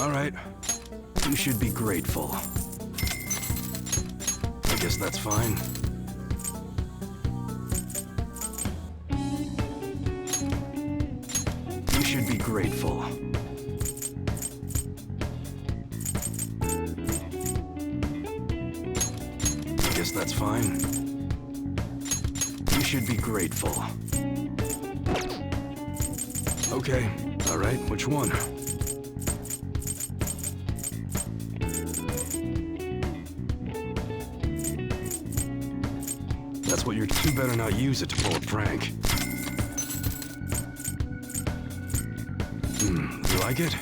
All right. You should be grateful. I guess that's fine. You should be grateful. I guess that's fine. You should be grateful. Okay, all right, which one? That's what you better not use it to pull a prank. You like it?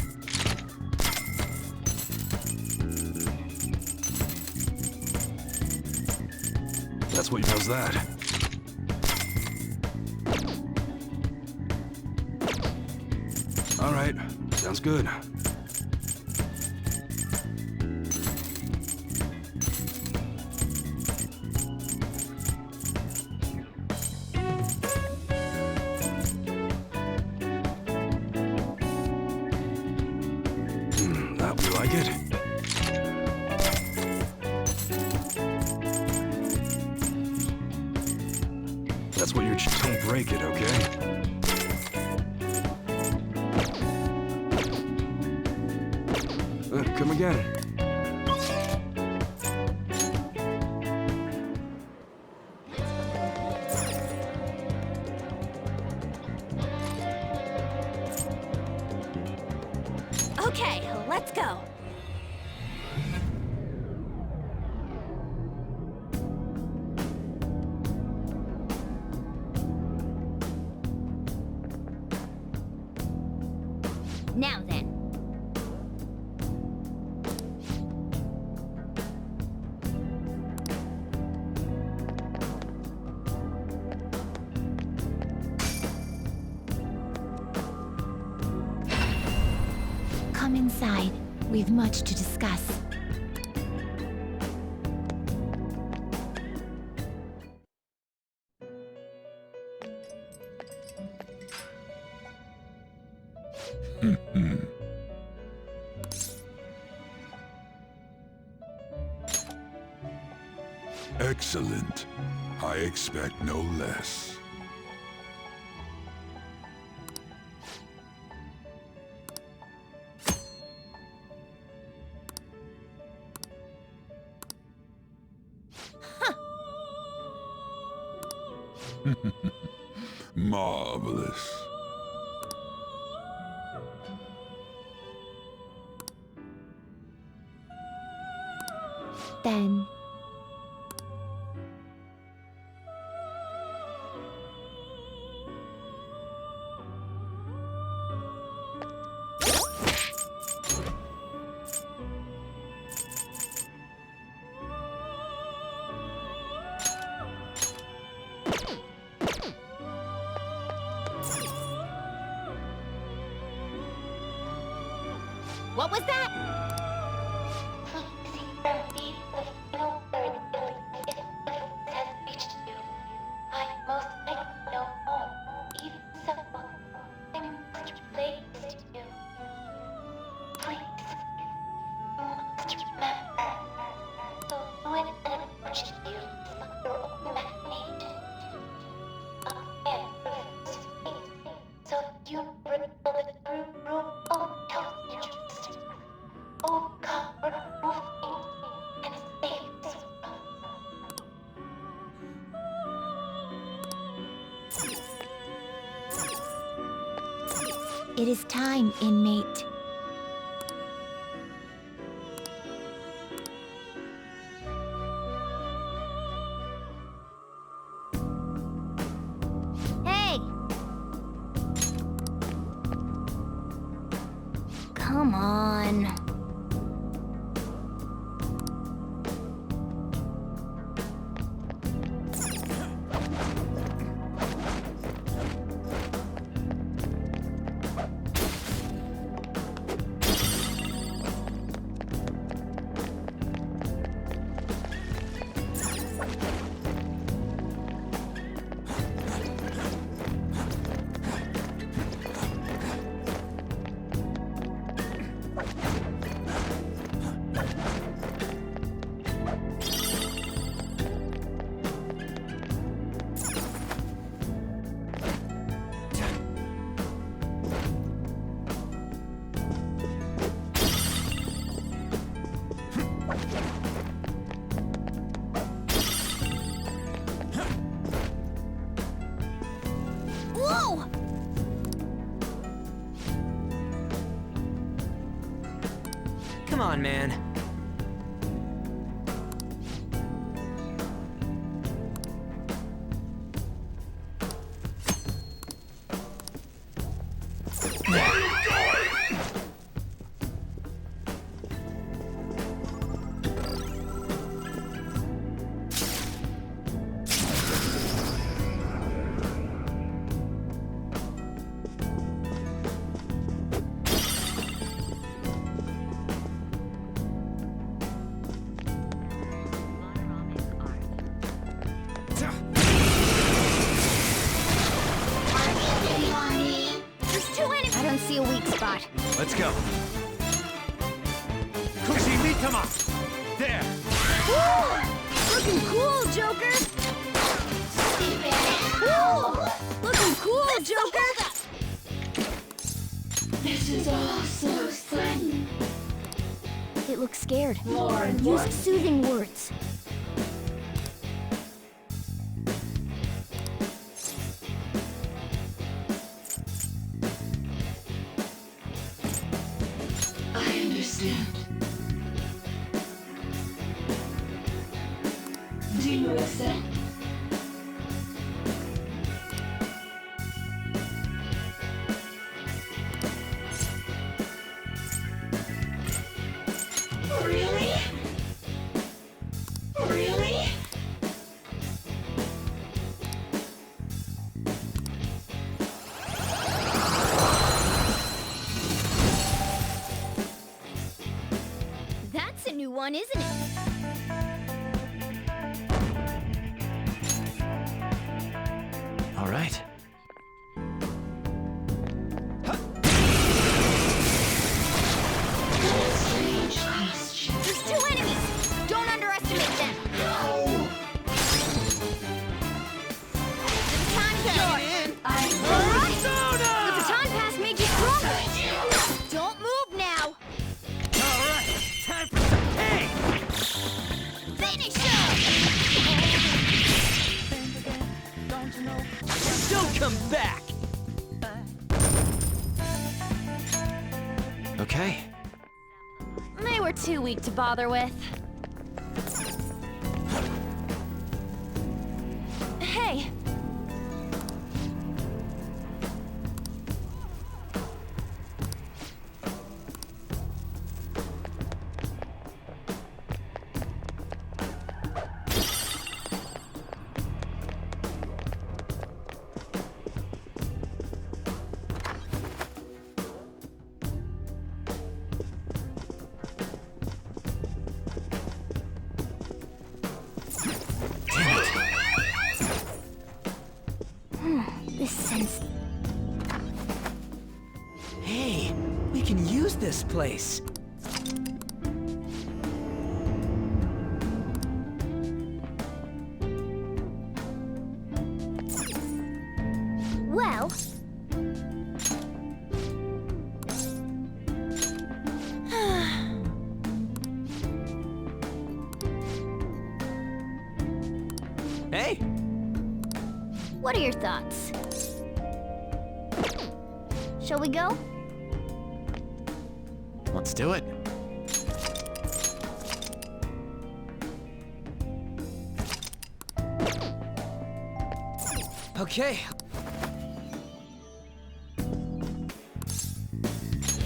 That's what how's that? All right, sounds good. That you like it? That's what you're don't break it, okay? Come again. Okay, let's go. Now then. Come inside. We've much to discuss. Excellent. I expect no less. Marvelous. Then... What was that? It is time, inmate. Hey! Come on. Come on, man. There's two enemies. I don't see a weak spot. Let's go. There! Looking cool, Joker! Woo! Looking cool, Joker! This is all so sudden. It looks scared. More Use soothing words. I understand. Do you accept? Really? Really? That's a new one, isn't it? All right. Strange costume. There's two enemies! Don't underestimate them! The time pass! The baton pass made you stronger! Don't move now! Alright, time for some pain! Finish him! Don't come back! Okay. They were too weak to bother with. Hey! This sense. Hey, we can use this place. Well. Hey! What are your thoughts? Shall we go? Let's do it. Okay.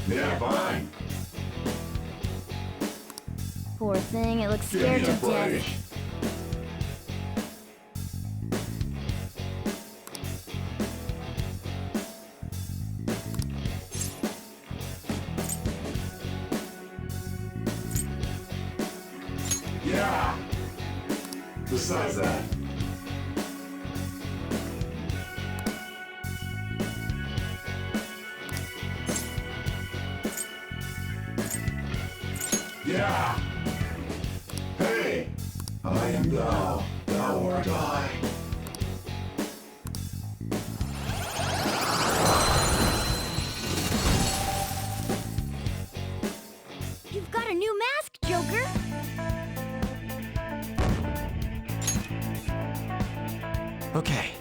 Yeah, fine. Poor thing, it looks scared to death. Yeah. Besides that. Yeah. Hey, I am thou. Thou art I. You've got a new mask, Joker! Okay.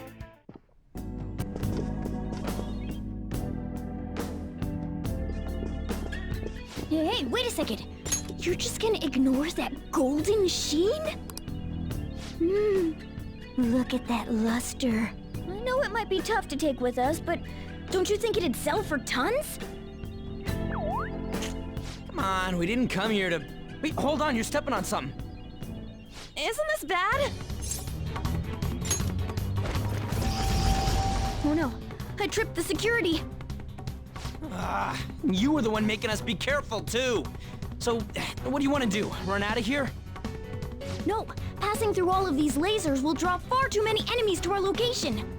Hey, wait a second! You're just gonna ignore that golden sheen? Look at that luster. I know it might be tough to take with us, but don't you think it'd sell for tons? Come on, we didn't come here to... Wait, hold on, you're stepping on something. Isn't this bad? Oh no, I tripped the security. You were the one making us be careful, too. So, what do you want to do? Run out of here? No, passing through all of these lasers will draw far too many enemies to our location.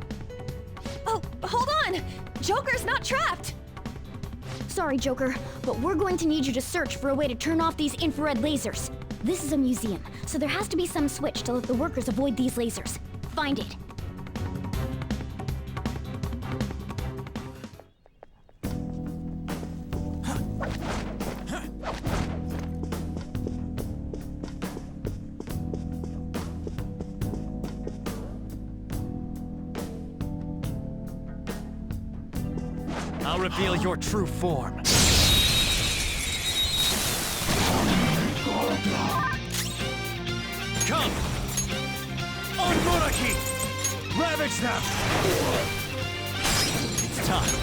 Oh, hold on! Joker's not trapped! Sorry, Joker, but we're going to need you to search for a way to turn off these infrared lasers. This is a museum, so there has to be some switch to let the workers avoid these lasers. Find it. I'll reveal your true form. Come! On Muraki! Ravage them! It's time.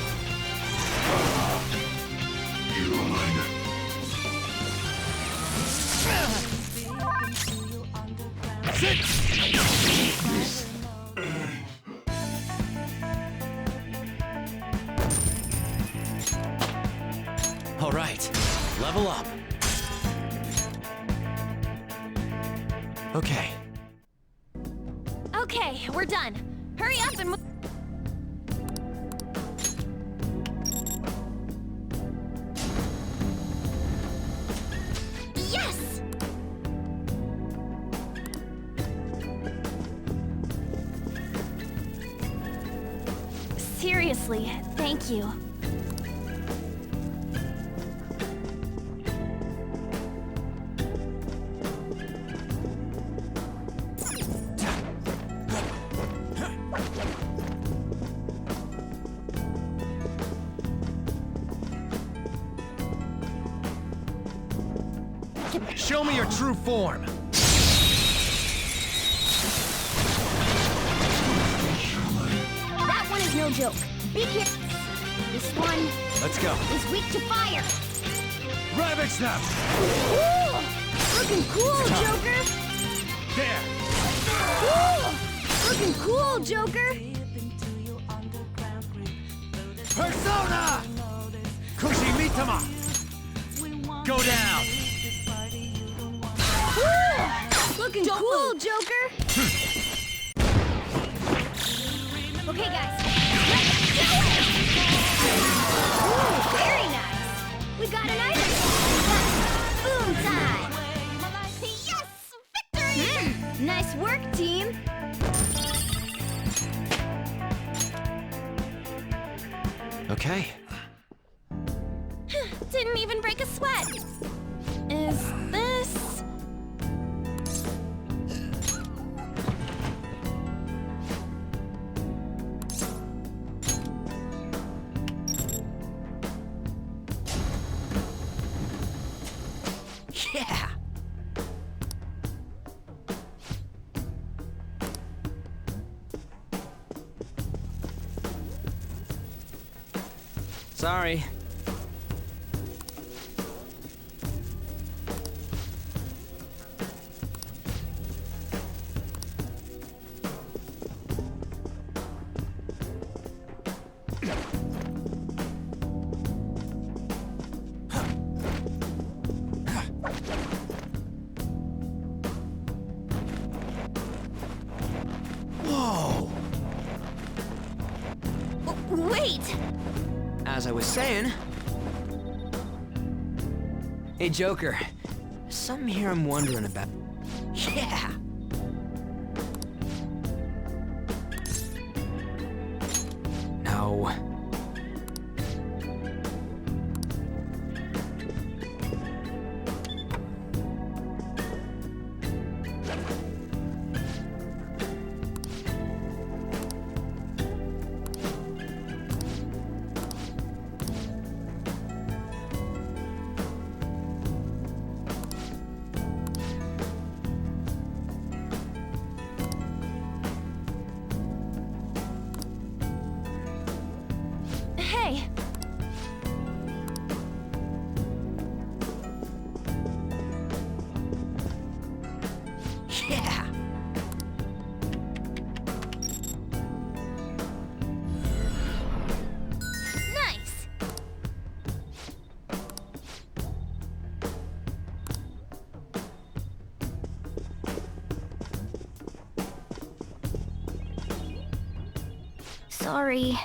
All right, level up. Okay. Okay, we're done. Hurry up and Yes! Seriously, thank you. Show me your true form. That one is no joke. Be careful. This one... Let's go. ...is weak to fire. Ravage them! Ooh! Looking cool, Joker! There! Ooh! Looking cool, Joker! Persona! Kushimitama! Go down! Ooh! Looking cool, Joker! Okay, guys. Let's do it! Ooh, very nice. We got an item. Boom time! Yes! Victory! Nice work, team. Okay. Didn't even break a sweat. Is this... Yeah! Sorry. Whoa! Wait! As I was saying... Hey, Joker. Something here I'm wondering about. Yeah! No. Sorry.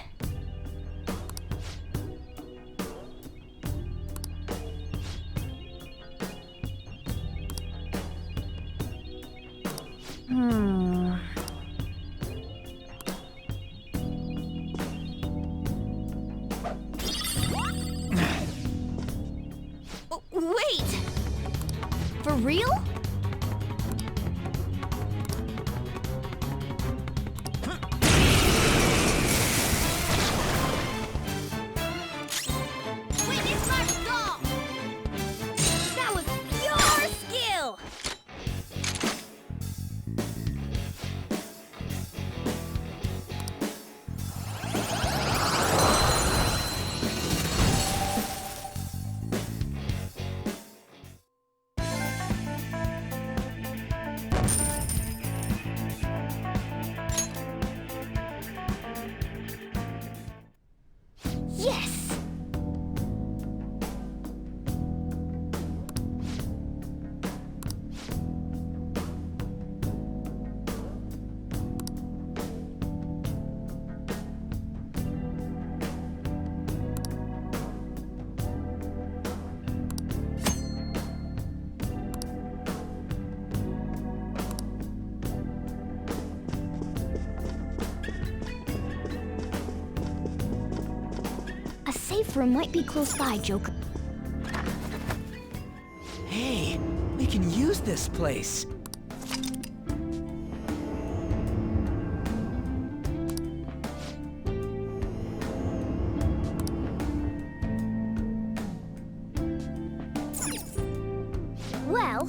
Wait! For real? Witness my resolve! That was pure skill! Yes! A safe room might be close by, Joker. Hey, we can use this place. Well...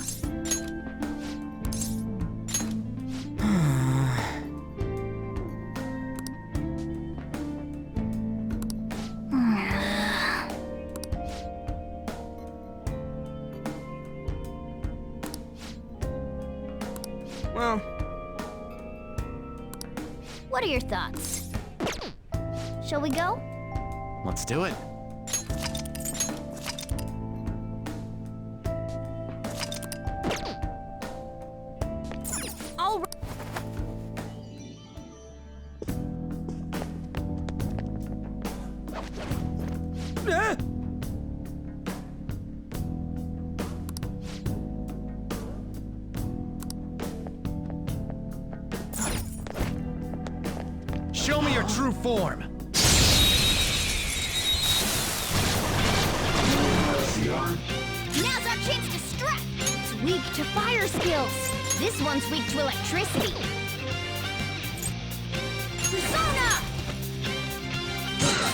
Well, What are your thoughts? Shall we go? Let's do it. All right. Show me your true form. Now's our chance to strike! It's weak to fire skills. This one's weak to electricity. Persona!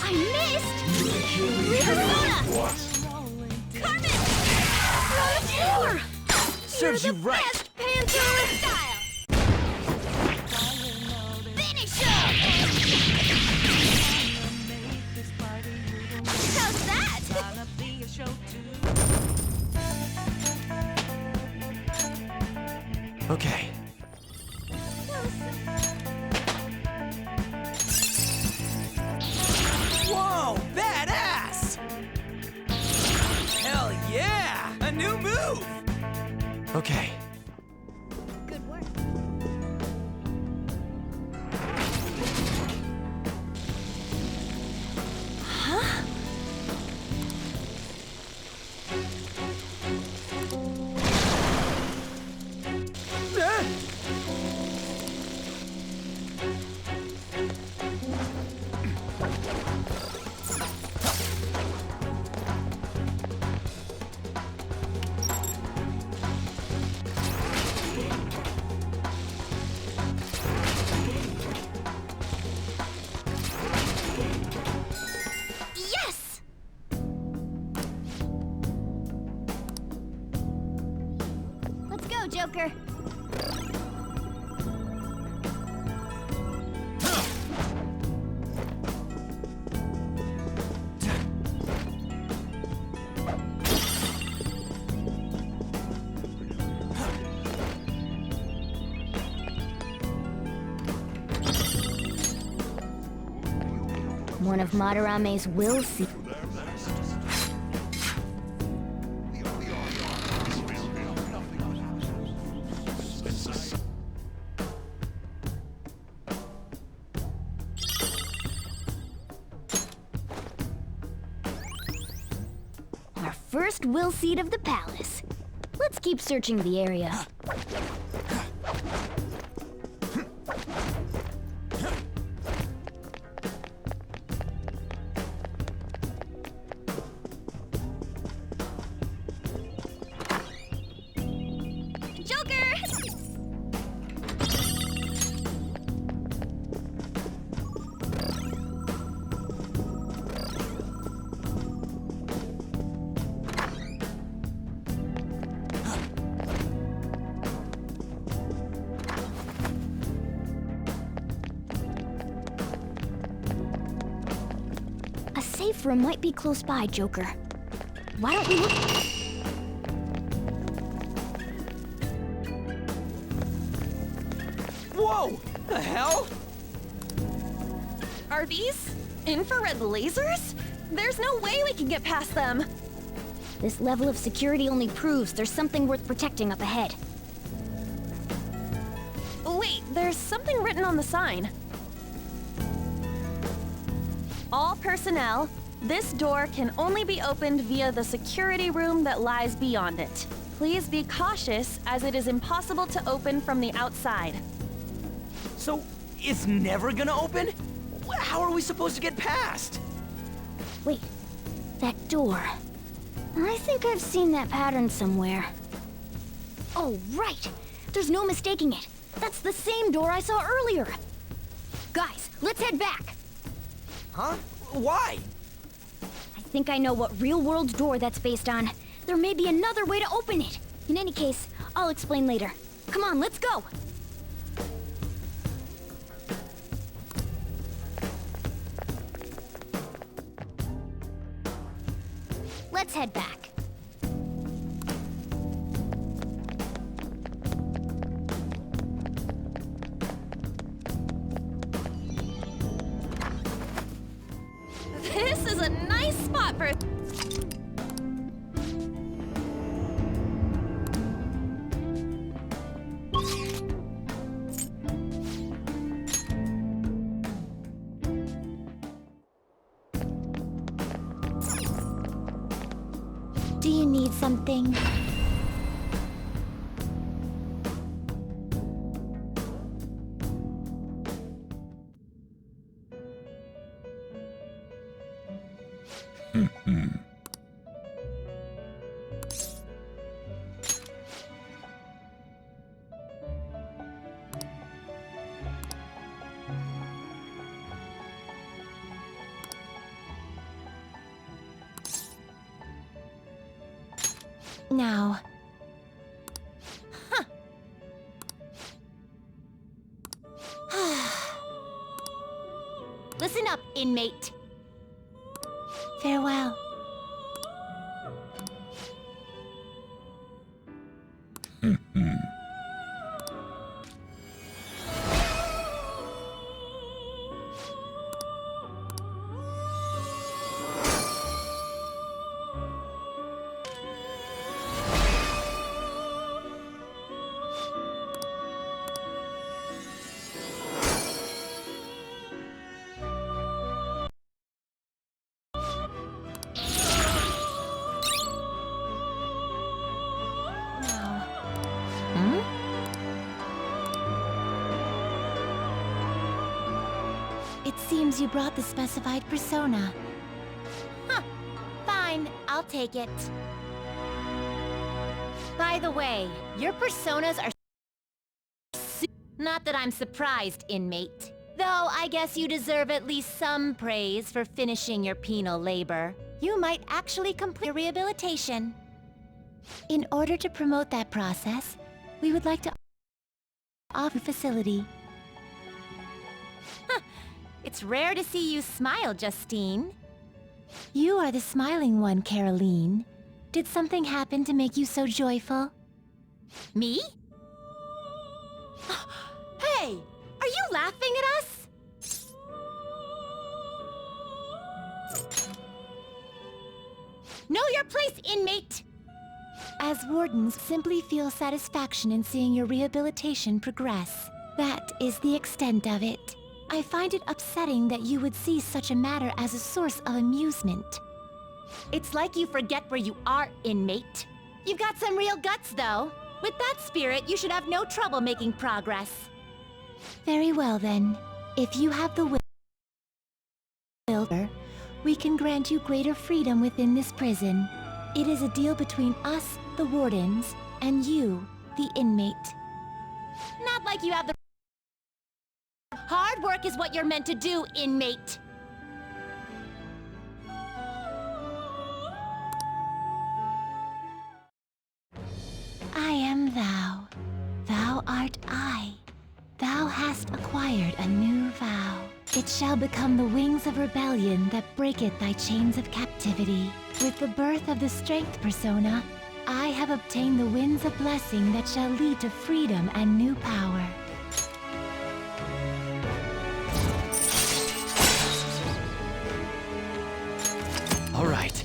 I missed! Persona! Carmen! Roller! Serves you right. Best Pantone style! Finish him! How's that? Okay. Whoa, badass! Hell yeah! A new move! Okay. Good work. Yes! Let's go, Joker. One of Madarame's will see. first will seat of the palace. Let's keep searching the area. Joker! A safe room might be close by, Joker. Why don't we look... Whoa! The hell? Are these infrared lasers? There's no way we can get past them. This level of security only proves there's something worth protecting up ahead. Wait, there's something written on the sign. All personnel, this door can only be opened via the security room that lies beyond it. Please be cautious, as it is impossible to open from the outside. So, it's never gonna open? How are we supposed to get past? Wait, that door. I think I've seen that pattern somewhere. Oh, right! There's no mistaking it. That's the same door I saw earlier. Guys, let's head back. Huh? Why? I think I know what real-world door that's based on. There may be another way to open it. In any case, I'll explain later. Come on, let's go! Let's head back. This is a nice spot for... Do you need something? Now. Listen up, inmate. Farewell. It seems you brought the specified persona. Huh. Fine, I'll take it. By the way, your personas are not that I'm surprised, inmate. Though I guess you deserve at least some praise for finishing your penal labor. You might actually complete your rehabilitation. In order to promote that process, we would like to offer a facility. It's rare to see you smile, Justine. You are the smiling one, Caroline. Did something happen to make you so joyful? Me? Hey! Are you laughing at us? Know your place, inmate! As wardens, simply feel satisfaction in seeing your rehabilitation progress. That is the extent of it. I find it upsetting that you would see such a matter as a source of amusement. It's like you forget where you are, inmate. You've got some real guts, though. With that spirit, you should have no trouble making progress. Very well, then. If you have the will, we can grant you greater freedom within this prison. It is a deal between us, the wardens, and you, the inmate. Not like you have the... Hard work is what you're meant to do, inmate. I am thou. Thou art I. Thou hast acquired a new vow. It shall become the wings of rebellion that breaketh thy chains of captivity. With the birth of the strength persona, I have obtained the winds of blessing that shall lead to freedom and new power. All right.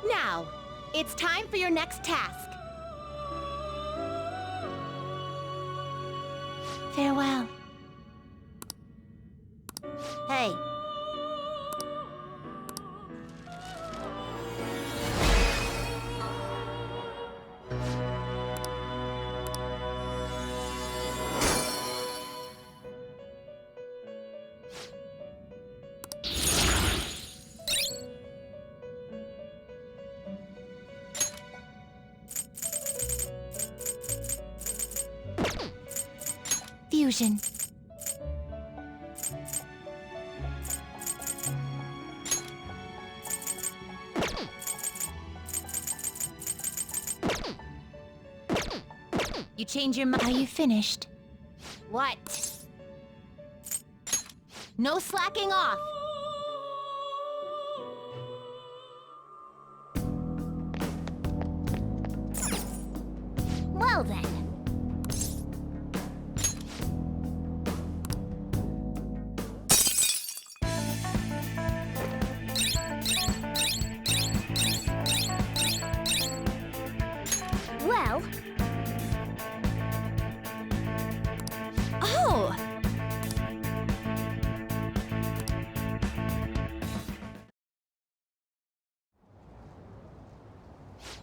Now, it's time for your next task. Farewell. Hey. Fusion. You change your mind. Are you finished? What? No slacking off. Well then. Well... Oh!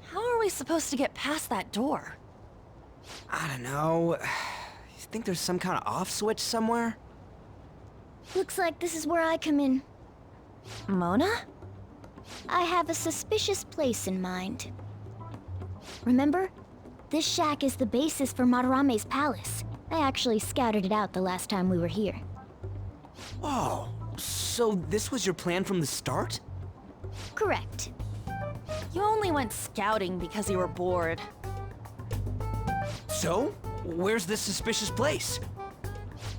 How are we supposed to get past that door? I don't know. You think there's some kind of off switch somewhere? Looks like this is where I come in. Mona? I have a suspicious place in mind. Remember? This shack is the basis for Madarame's palace. I actually scouted it out the last time we were here. Whoa. So this was your plan from the start? Correct. You only went scouting because you were bored. So? Where's this suspicious place?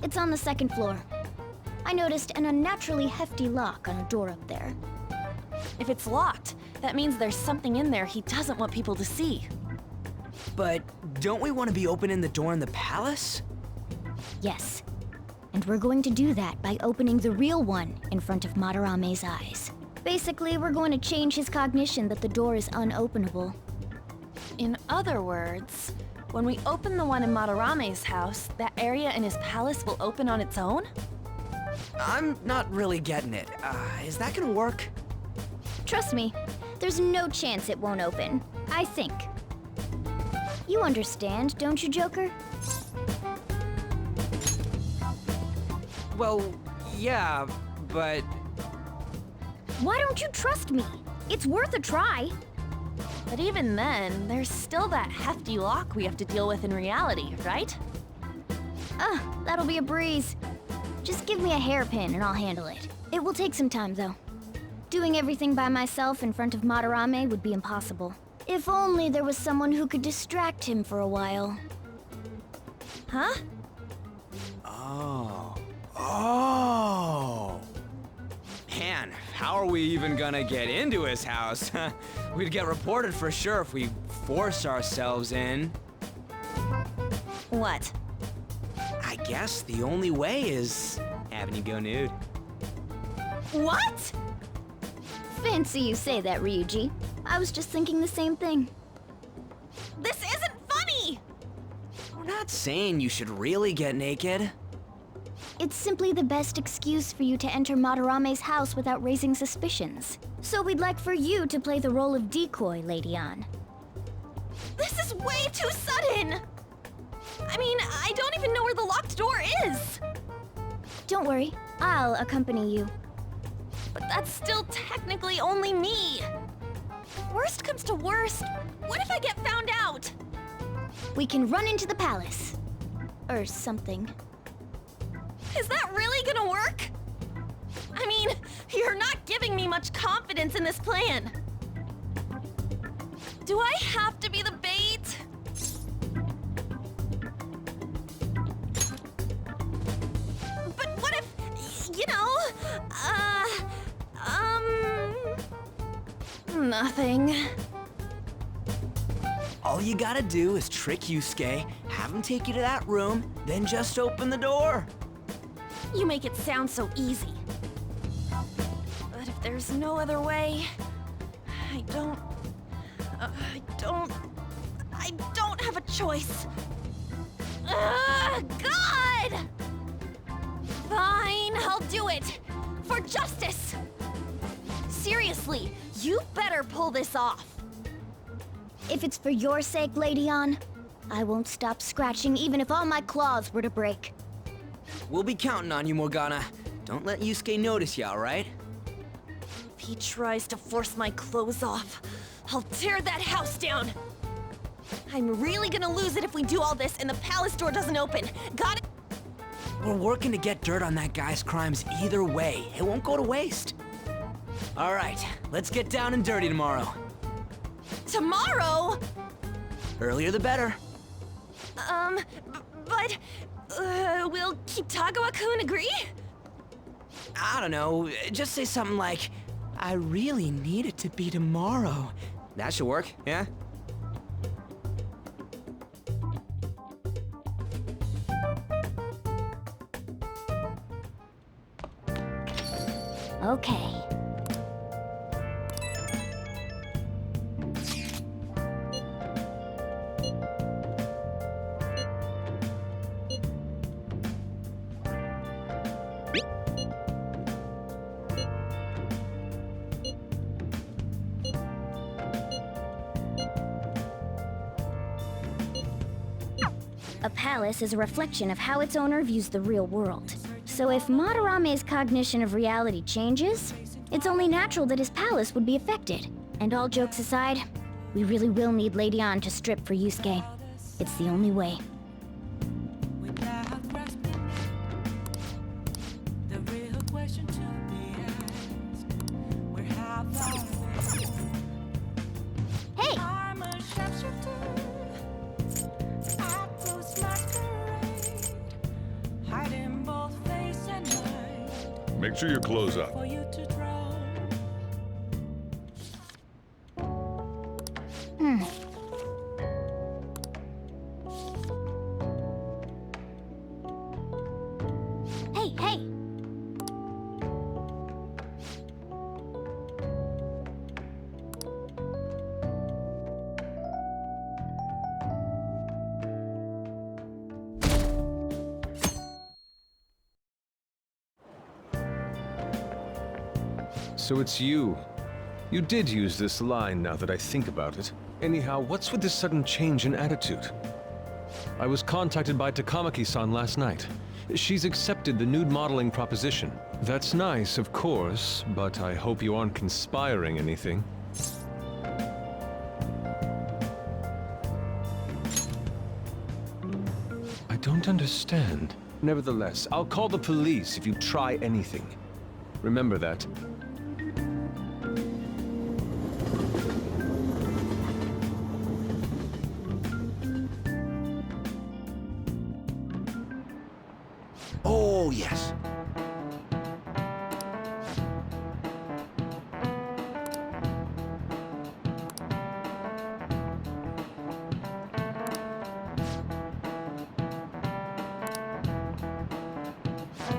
It's on the second floor. I noticed an unnaturally hefty lock on a door up there. If it's locked, that means there's something in there he doesn't want people to see. But don't we want to be opening the door in the palace? Yes. And we're going to do that by opening the real one in front of Madarame's eyes. Basically, we're going to change his cognition that the door is unopenable. In other words, when we open the one in Madarame's house, that area in his palace will open on its own? I'm not really getting it. Is that gonna work? Trust me, there's no chance it won't open. I think. You understand, don't you, Joker? Well, yeah, but... Why don't you trust me? It's worth a try. But even then, there's still that hefty lock we have to deal with in reality, right? That'll be a breeze. Just give me a hairpin and I'll handle it. It will take some time, though. Doing everything by myself in front of Madarame would be impossible. If only there was someone who could distract him for a while. Huh? Oh. Man, how are we even gonna get into his house? We'd get reported for sure if we forced ourselves in. What? I guess the only way is having you go nude. What? Fancy you say that, Ryuji. I was just thinking the same thing. This isn't funny! We're not saying you should really get naked. It's simply the best excuse for you to enter Madarame's house without raising suspicions. So we'd like for you to play the role of decoy, Lady Anne. This is way too sudden! I mean, I don't even know where the locked door is! Don't worry, I'll accompany you. But that's still technically only me! Worst comes to worst, what if I get found out? We can run into the palace. Or something. Is that really gonna work? I mean, you're not giving me much confidence in this plan. Do I have to be the bait? But what if, you know, nothing. All you gotta do is trick Yusuke, have him take you to that room, then just open the door. You make it sound so easy. But if there's no other way, I don't have a choice. God! Fine, I'll do it. For justice. Seriously, you better pull this off. If it's for your sake, Lady Anne, I won't stop scratching even if all my claws were to break. We'll be counting on you, Morgana. Don't let Yusuke notice you, alright? If he tries to force my clothes off, I'll tear that house down. I'm really gonna lose it if we do all this and the palace door doesn't open. Got it? We're working to get dirt on that guy's crimes either way. It won't go to waste. Alright, let's get down and dirty tomorrow. Tomorrow? Earlier the better. But will Kitagawa-kun agree? I don't know, just say something like, I really need it to be tomorrow. That should work, yeah? Okay. A palace is a reflection of how its owner views the real world. So if Madarame's cognition of reality changes, it's only natural that his palace would be affected. And all jokes aside, we really will need Lady Anne to strip for Yusuke. It's the only way. Without grasping the real question to be asked, where have I been? Hey! I'm a sharpshooter. Atlus masquerade, hiding both face and mind Make sure your clothes up. for you to draw. Hey, hey! So it's you. You did use this line now that I think about it. Anyhow, what's with this sudden change in attitude? I was contacted by Takamaki-san last night. She's accepted the nude modeling proposition. That's nice, of course, but I hope you aren't conspiring anything. I don't understand. Nevertheless, I'll call the police if you try anything. Remember that. Oh, yes.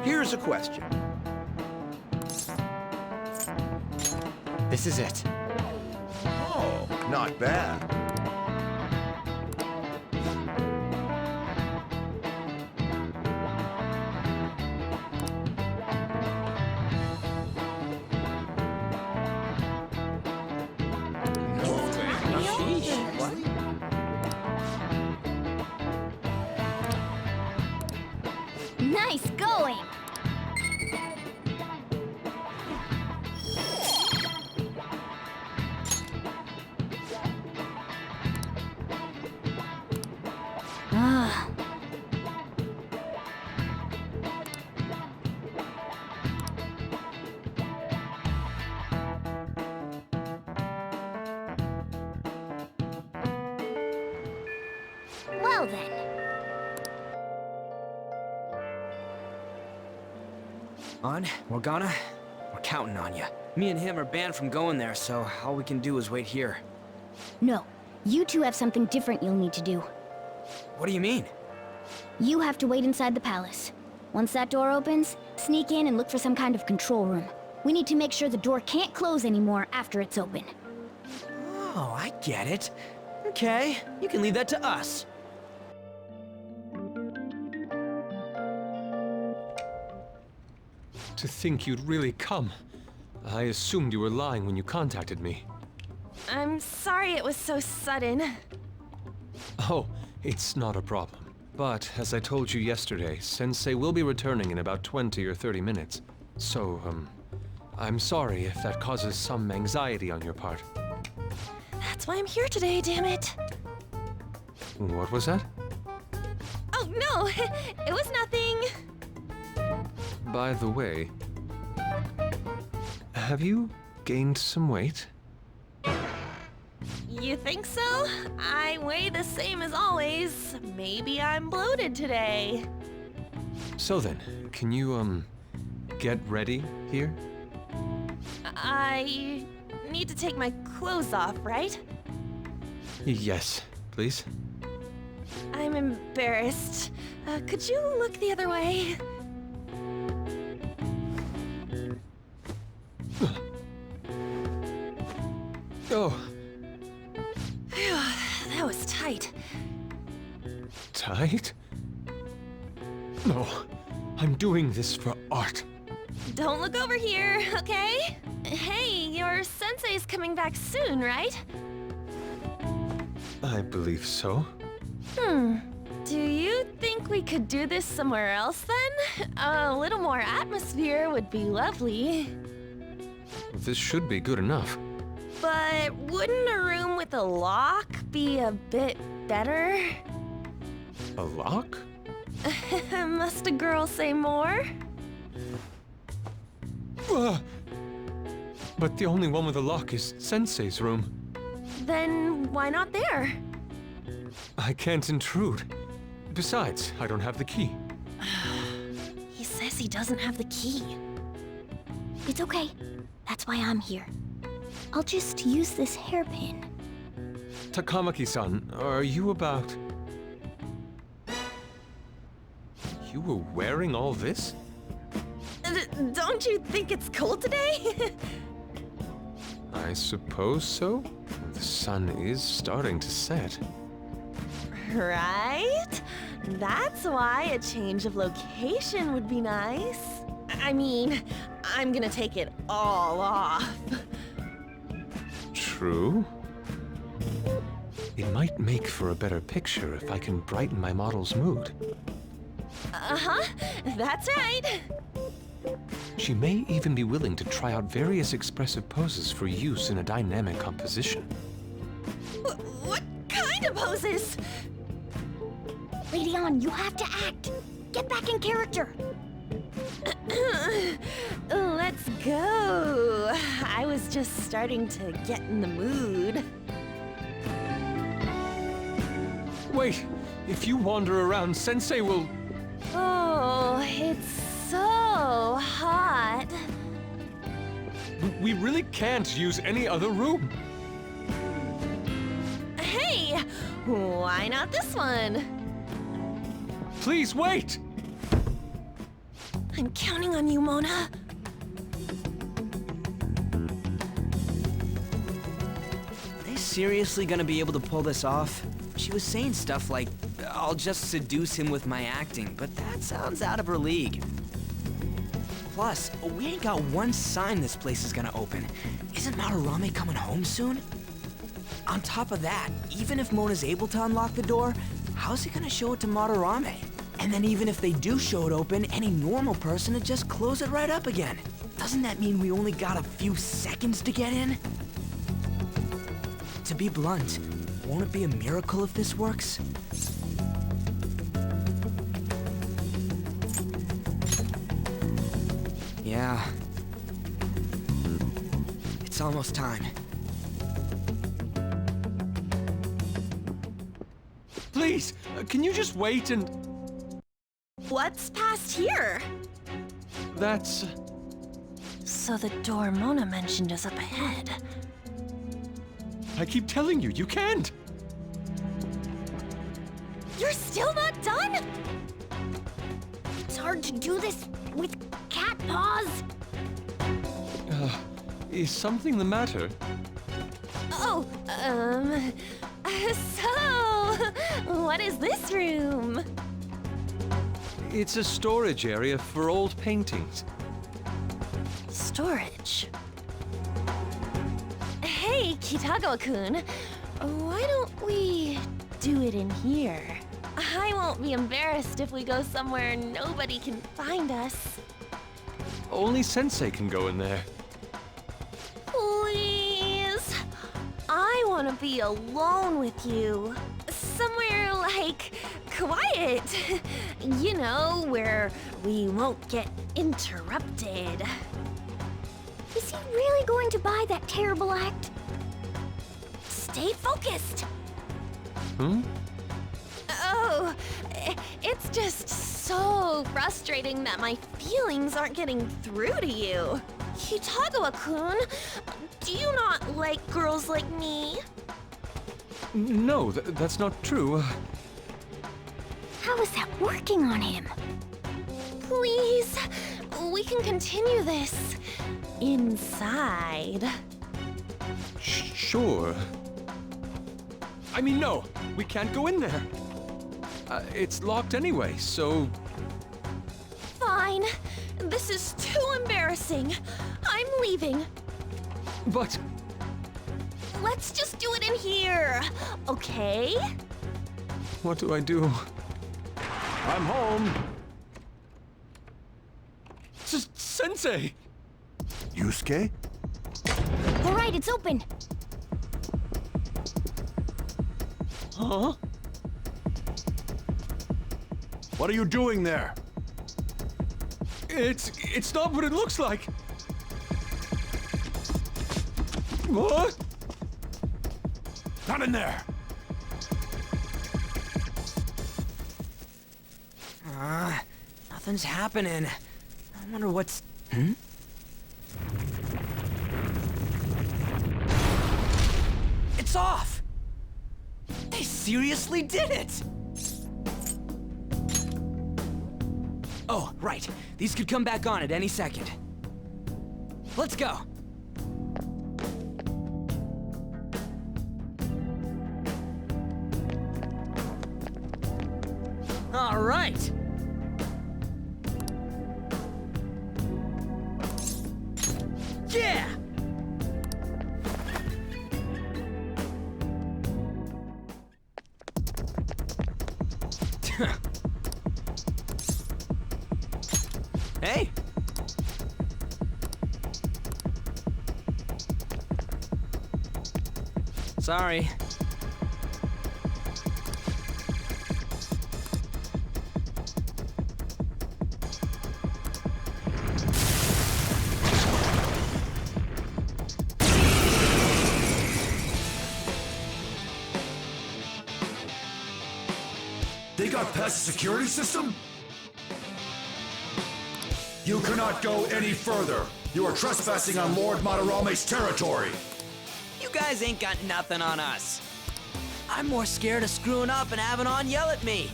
Here's a question. This is it. Oh, not bad. Now then. On, Morgana, we're counting on you. Me and him are banned from going there, so all we can do is wait here. No, you two have something different you'll need to do. What do you mean? You have to wait inside the palace. Once that door opens, sneak in and look for some kind of control room. We need to make sure the door can't close anymore after it's open. Oh, I get it. Okay, you can leave that to us. To think you'd really come. I assumed you were lying when you contacted me. I'm sorry it was so sudden. Oh, it's not a problem. But, as I told you yesterday, Sensei will be returning in about 20 or 30 minutes. So, I'm sorry if that causes some anxiety on your part. That's why I'm here today, damn it. What was that? Oh, no, it was nothing. By the way, have you gained some weight? You think so? I weigh the same as always. Maybe I'm bloated today. So then, can you, get ready here? I need to take my clothes off, right? Yes, please. I'm embarrassed. Could you look the other way? Oh. Phew, that was tight. Tight? No, I'm doing this for art. Don't look over here, okay? Hey, your sensei's coming back soon, right? I believe so. Do you think we could do this somewhere else then? A little more atmosphere would be lovely. This should be good enough. But wouldn't a room with a lock be a bit better? A lock? Must a girl say more? But the only one with a lock is Sensei's room. Then why not there? I can't intrude. Besides, I don't have the key. He says he doesn't have the key. It's okay. That's why I'm here. I'll just use this hairpin. Takamaki-san, are you about... You were wearing all this? Don't you think it's cold today? I suppose so. The sun is starting to set. Right? That's why a change of location would be nice. I mean, I'm gonna take it all off. True. It might make for a better picture if I can brighten my model's mood. Uh-huh, that's right. She may even be willing to try out various expressive poses for use in a dynamic composition. What kind of poses? Lady On, you have to act. Get back in character. Let's go. I was just starting to get in the mood. Wait! If you wander around, Sensei will... Oh, it's so hot. We really can't use any other room. Hey, why not this one? Please wait! I'm counting on you, Mona. Are they seriously gonna be able to pull this off? She was saying stuff like, I'll just seduce him with my acting, but that sounds out of her league. Plus, we ain't got one sign this place is gonna open. Isn't Madarame coming home soon? On top of that, even if Mona's able to unlock the door, how's he gonna show it to Madarame? And then even if they do show it open, any normal person would just close it right up again. Doesn't that mean we only got a few seconds to get in? To be blunt, won't it be a miracle if this works? Yeah. It's almost time. Please, Can you just wait and... What's past here? That's... So the door Mona mentioned is up ahead. I keep telling you, you can't! You're still not done? It's hard to do this with cat paws. Is something the matter? Oh, so, what is this room? It's a storage area for old paintings. Storage? Hey, Kitagawa-kun, why don't we do it in here? I won't be embarrassed if we go somewhere nobody can find us. Only Sensei can go in there. Please. I want to be alone with you. Somewhere like quiet. You know, where we won't get interrupted. Is he really going to buy that terrible act? Stay focused. Hmm? Oh, it's just so frustrating that my feelings aren't getting through to you. Kitagawa-kun, do you not like girls like me? No, that's not true. How is that working on him? Please, we can continue this inside. Sure. I mean, no, we can't go in there. It's locked anyway, so... Fine. This is too embarrassing. I'm leaving. But... Let's just do it in here, okay? What do I do? I'm home. Sensei! Yusuke? All right, it's open. Huh? What are you doing there? It's not what it looks like. What? Not in there. Nothing's happening. I wonder what's... It's off! They seriously did it! Oh, right. These could come back on at any second. Let's go! All right! Yeah! Hey! Sorry. They got past the security system? You cannot go any further. You are trespassing on Lord Madarame's territory. You guys ain't got nothing on us. I'm more scared of screwing up and having On yell at me.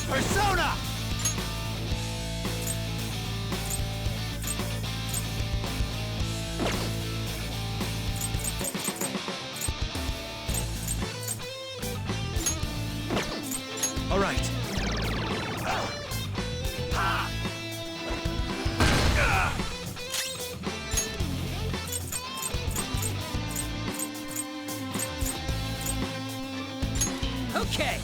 Persona! All right. Okay.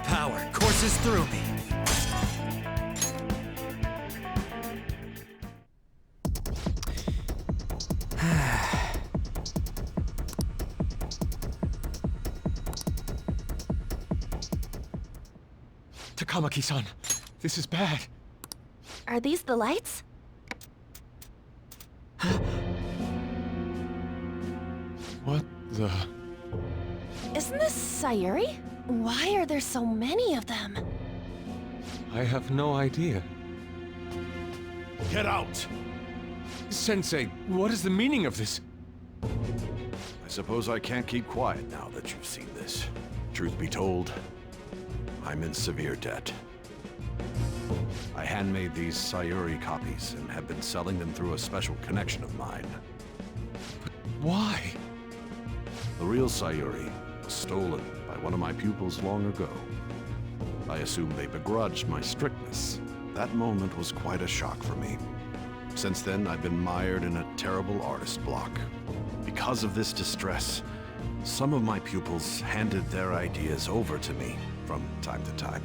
Power courses through me. Takamaki-san, this is bad. Are these the lights? What the... Isn't this Sayuri? Why are there so many of them? I have no idea. Get out! Sensei, what is the meaning of this? I suppose I can't keep quiet now that you've seen this. Truth be told, I'm in severe debt. I handmade these Sayuri copies and have been selling them through a special connection of mine. But why? The real Sayuri was stolen by one of my pupils long ago. I assume they begrudged my strictness. That moment was quite a shock for me. Since then, I've been mired in a terrible artist block. Because of this distress, some of my pupils handed their ideas over to me from time to time.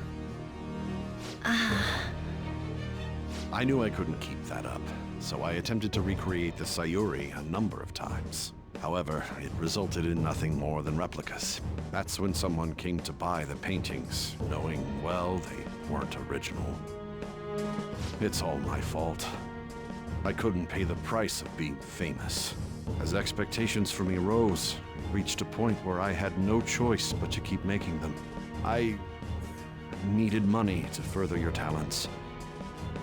I knew I couldn't keep that up, so I attempted to recreate the Sayuri a number of times. However, it resulted in nothing more than replicas. That's when someone came to buy the paintings, knowing, well, they weren't original. It's all my fault. I couldn't pay the price of being famous. As expectations for me rose, it reached a point where I had no choice but to keep making them. I needed money to further your talents.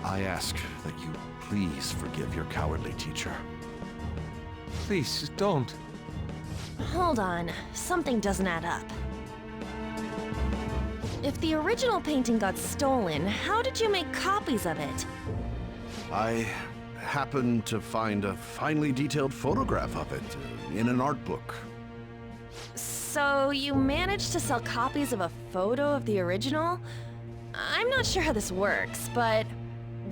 I ask that you please forgive your cowardly teacher. Please, don't. Hold on, something doesn't add up. If the original painting got stolen, how did you make copies of it? I happened to find a finely detailed photograph of it in an art book. So you managed to sell copies of a photo of the original? I'm not sure how this works, but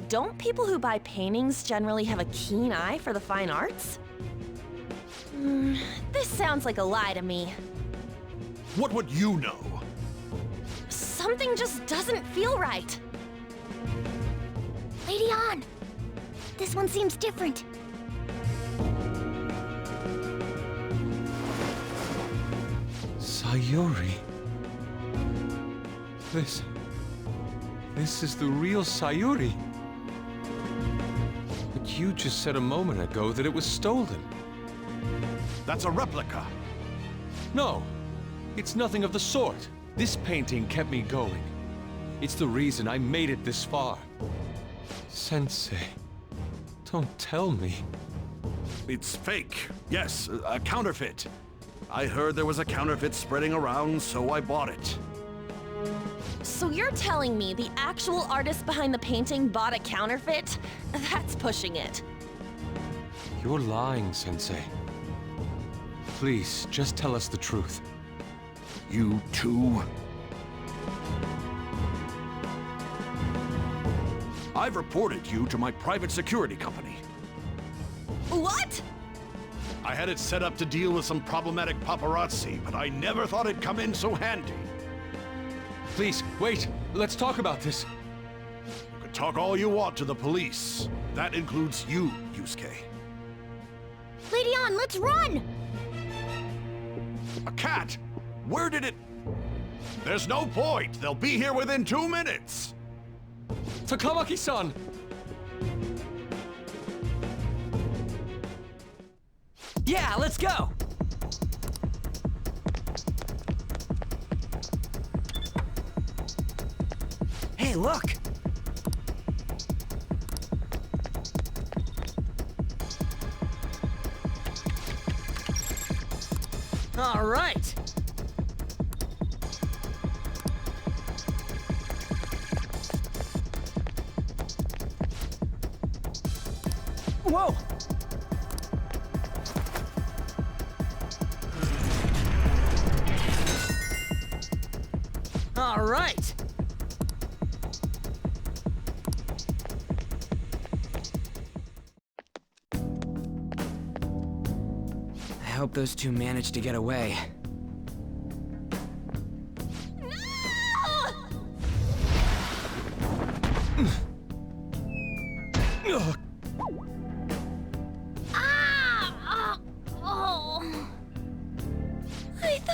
don't people who buy paintings generally have a keen eye for the fine arts? This sounds like a lie to me. What would you know? Something just doesn't feel right. Lady On! This one seems different. Sayuri. This is the real Sayuri. But you just said a moment ago that it was stolen. That's a replica. No, it's nothing of the sort. This painting kept me going. It's the reason I made it this far. Sensei, don't tell me. It's fake. Yes, a counterfeit. I heard there was a counterfeit spreading around, so I bought it. So you're telling me the actual artist behind the painting bought a counterfeit? That's pushing it. You're lying, Sensei. Please, just tell us the truth. You too? I've reported you to my private security company. What? I had it set up to deal with some problematic paparazzi, but I never thought it'd come in so handy. Please, wait. Let's talk about this. You can talk all you want to the police. That includes you, Yusuke. Lady On, let's run! A cat? Where did it... There's no point. They'll be here within 2 minutes. Takamaki-san! Yeah, let's go! Hey, look! All right! Whoa! All right! I hope those two managed to get away.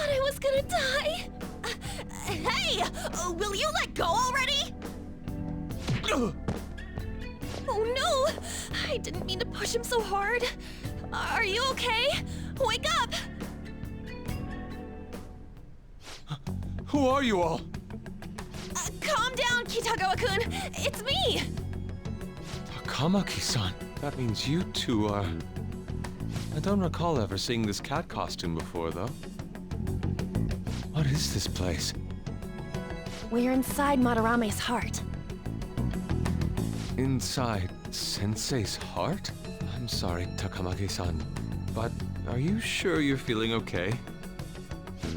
thought I was gonna die. Hey! Will you let go already? Oh no! I didn't mean to push him so hard. Are you okay? Wake up! Who are you all? Calm down, Kitagawa-kun. It's me! Takamaki-san. That means you two are... I don't recall ever seeing this cat costume before, though. What is this place? We're inside Madarame's heart. Inside Sensei's heart? I'm sorry, Takamaki-san, but are you sure you're feeling okay?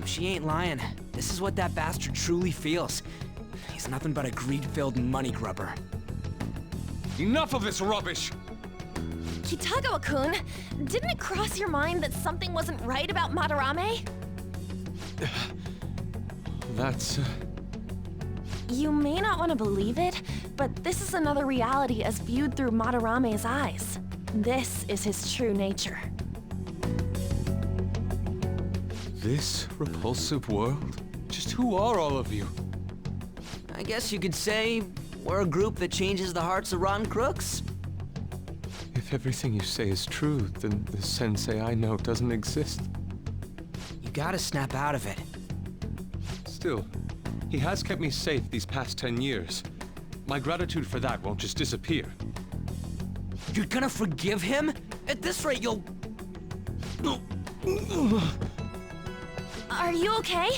She ain't lying. This is what that bastard truly feels. He's nothing but a greed-filled money grubber. Enough of this rubbish! Kitagawa-kun, didn't it cross your mind that something wasn't right about Madarame? That's... You may not want to believe it, but this is another reality as viewed through Madarame's eyes. This is his true nature. This repulsive world? Just who are all of you? I guess you could say we're a group that changes the hearts of rotten crooks. If everything you say is true, then the sensei I know doesn't exist. You gotta snap out of it. Still, he has kept me safe these past 10 years. My gratitude for that won't just disappear. You're gonna forgive him? At this rate, you'll... Are you okay?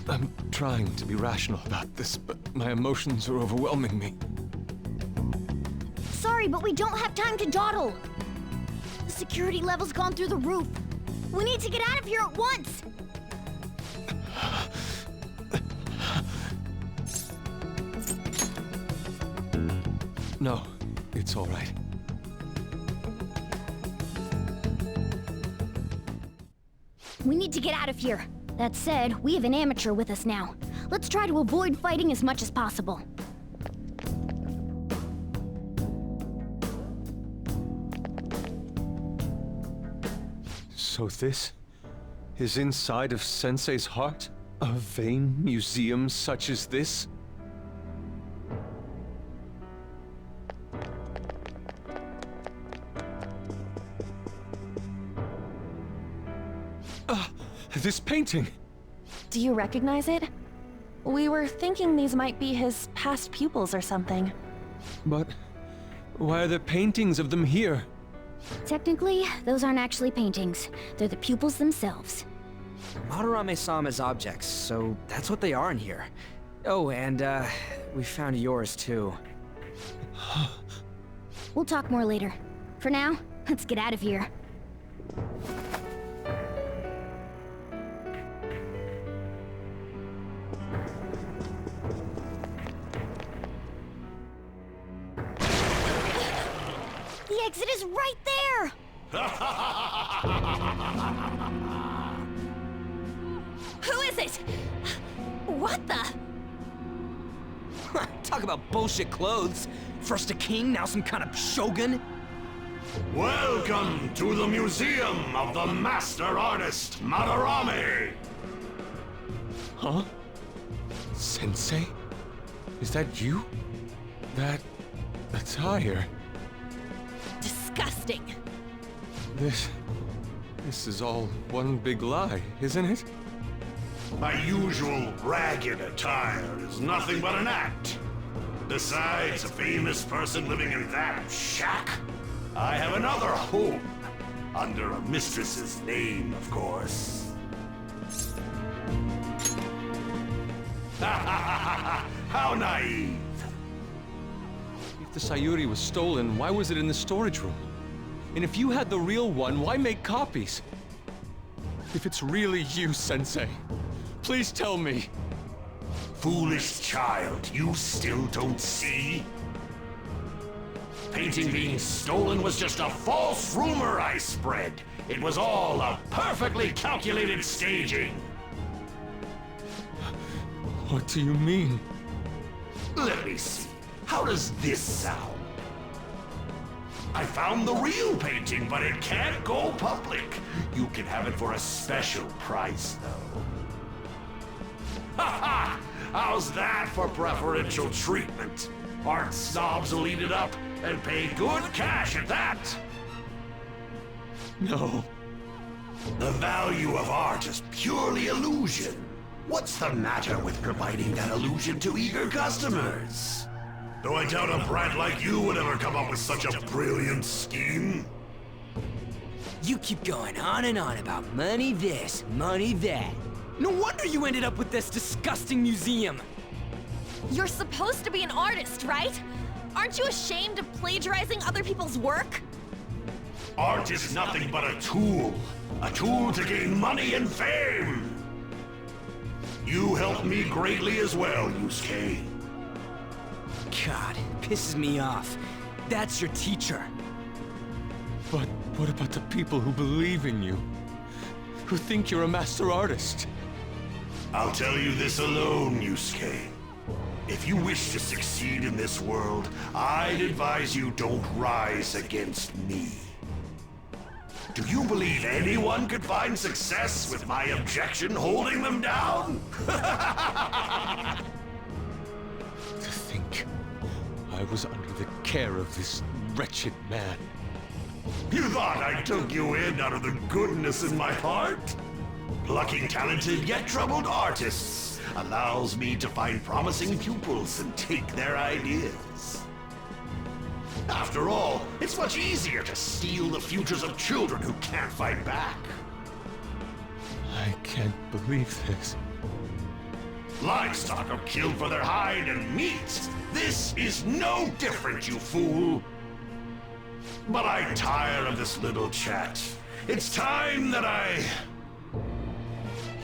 I'm trying to be rational about this, but my emotions are overwhelming me. Sorry, but we don't have time to dawdle. The security level's gone through the roof. We need to get out of here at once. No, it's all right. We need to get out of here. That said, we have an amateur with us now. Let's try to avoid fighting as much as possible. So this is inside of Sensei's heart? A vain museum such as this? This painting! Do you recognize it? We were thinking these might be his past pupils or something. But why are there paintings of them here? Technically, those aren't actually paintings. They're the pupils themselves. Madarame saw them as objects, so that's what they are in here. Oh, and we found yours too. We'll talk more later. For now, let's get out of here. The exit is right there! Who is it? What the? Talk about bullshit clothes. First a king, now some kind of shogun. Welcome to the Museum of the Master Artist, Madarame! Huh? Sensei? Is that you? That attire? Disgusting. This is all one big lie, isn't it? My usual ragged attire is nothing but an act. Besides a famous person living in that shack, I have another home. Under a mistress's name, of course. How naive. If the Sayuri was stolen, why was it in the storage room? And if you had the real one, why make copies? If it's really you, Sensei, please tell me. Foolish child, you still don't see? Painting being stolen was just a false rumor I spread. It was all a perfectly calculated staging. What do you mean? Let me see. How does this sound? I found the real painting, but it can't go public. You can have it for a special price, though. Ha ha! How's that for preferential treatment? Art snobs will eat it up and pay good cash at that. No. The value of art is purely illusion. What's the matter with providing that illusion to eager customers? Though I doubt a brat like you would ever come up with such a brilliant scheme. You keep going on and on about money this, money that. No wonder you ended up with this disgusting museum. You're supposed to be an artist, right? Aren't you ashamed of plagiarizing other people's work? Art is nothing but a tool to gain money and fame. You helped me greatly as well, Yusuke. God, pisses me off. That's your teacher. But what about the people who believe in you? Who think you're a master artist? I'll tell you this alone, Yusuke. If you wish to succeed in this world, I'd advise you don't rise against me. Do you believe anyone could find success with my objection holding them down? To think I was under the care of this wretched man. You thought I took you in out of the goodness in my heart? Plucking talented yet troubled artists allows me to find promising pupils and take their ideas. After all, it's much easier to steal the futures of children who can't fight back. I can't believe this. Livestock are killed for their hide and meat. This is no different, you fool. But I tire of this little chat. It's time that I...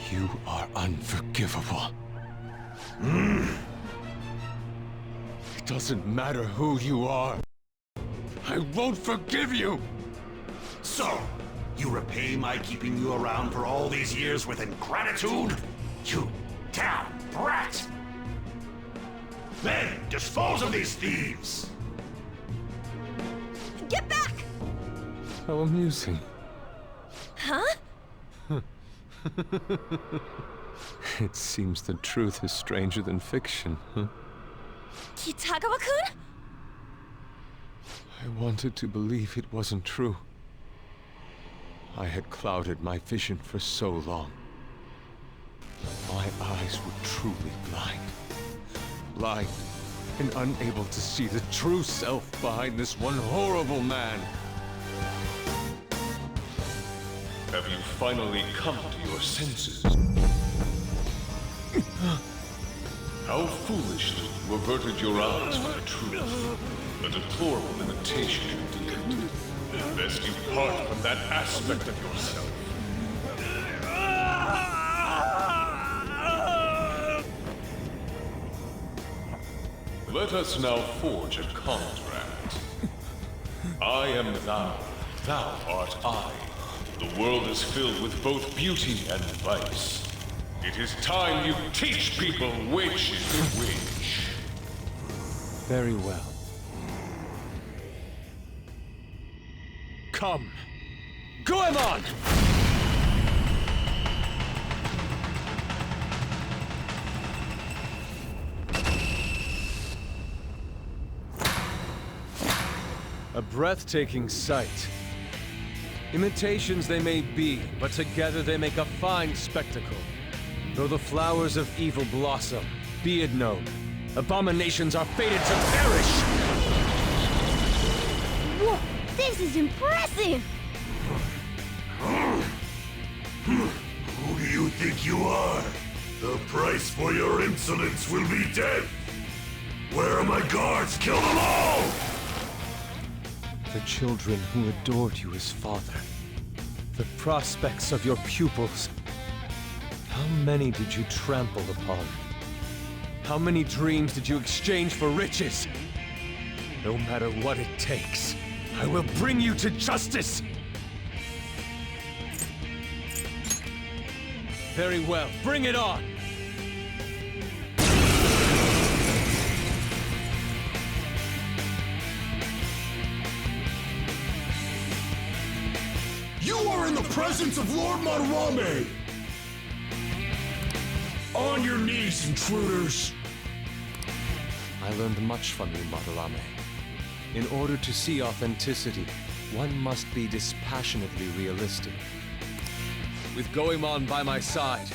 You are unforgivable. It doesn't matter who you are. I won't forgive you! So, you repay my keeping you around for all these years with ingratitude? You damn brat! Then, dispose of these thieves! Get back! How amusing. Huh? It seems the truth is stranger than fiction, huh? Kitagawa-kun? I wanted to believe it wasn't true. I had clouded my vision for so long. My eyes were truly blind. Blind and unable to see the true self behind this one horrible man. Have you finally come to your senses? How foolishly you averted your eyes from the truth. A deplorable imitation indeed. Lest you part from that aspect of yourself. Let us now forge a contract. I am thou, thou art I. The world is filled with both beauty and vice. It is time you teach people which is which. Very well. Come! Goemon! A breathtaking sight. Imitations they may be, but together they make a fine spectacle. Though the flowers of evil blossom, be it known, abominations are fated to perish! Whoa, this is impressive! Who do you think you are? The price for your insolence will be death! Where are my guards? Kill them all! The children who adored you as father. The prospects of your pupils. How many did you trample upon? How many dreams did you exchange for riches? No matter what it takes, I will bring you to justice! Very well, bring it on! in the presence of Lord Madarame! On your knees, intruders! I learned much from you, Madarame. In order to see authenticity, one must be dispassionately realistic. With Goemon by my side,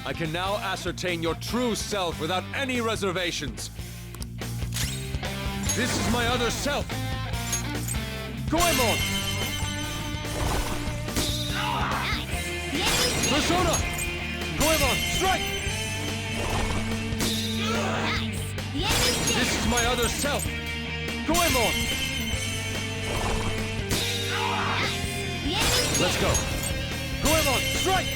I can now ascertain your true self without any reservations. This is my other self! Goemon! Persona! Goemon, strike! This is my other self! Goemon! Let's go! Goemon, strike!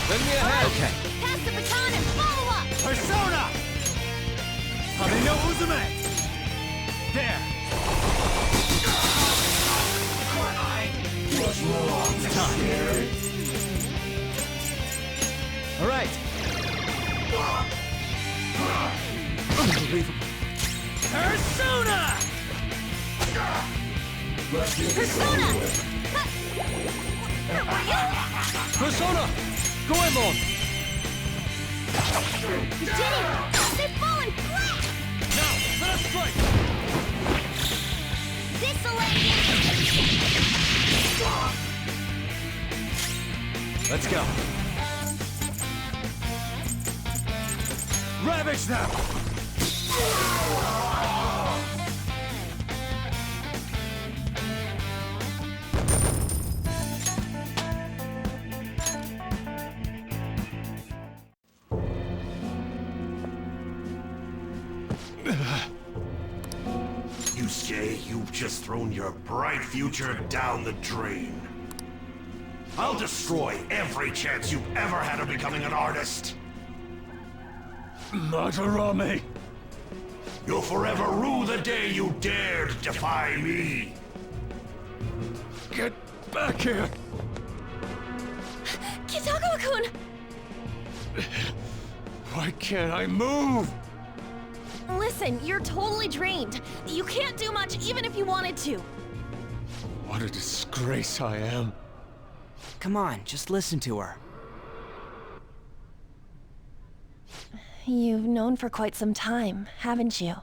Lend me a hand! Okay. Pass the baton and follow up! Persona! Hame no Uzume! There! It's time. All right. Unbelievable. Persona! Persona! Where were you? Persona! Goemon! You did it! They've fallen flat! Now, let us strike! This'll end it! Let's go. Ravage them! You say you've just thrown your bright future down the drain. I'll destroy every chance you've ever had of becoming an artist. Madarame! You'll forever rue the day you dared defy me. Get back here! Kitagawa-kun! Why can't I move? Listen, you're totally drained. You can't do much even if you wanted to. What a disgrace I am. Come on, just listen to her. You've known for quite some time, haven't you?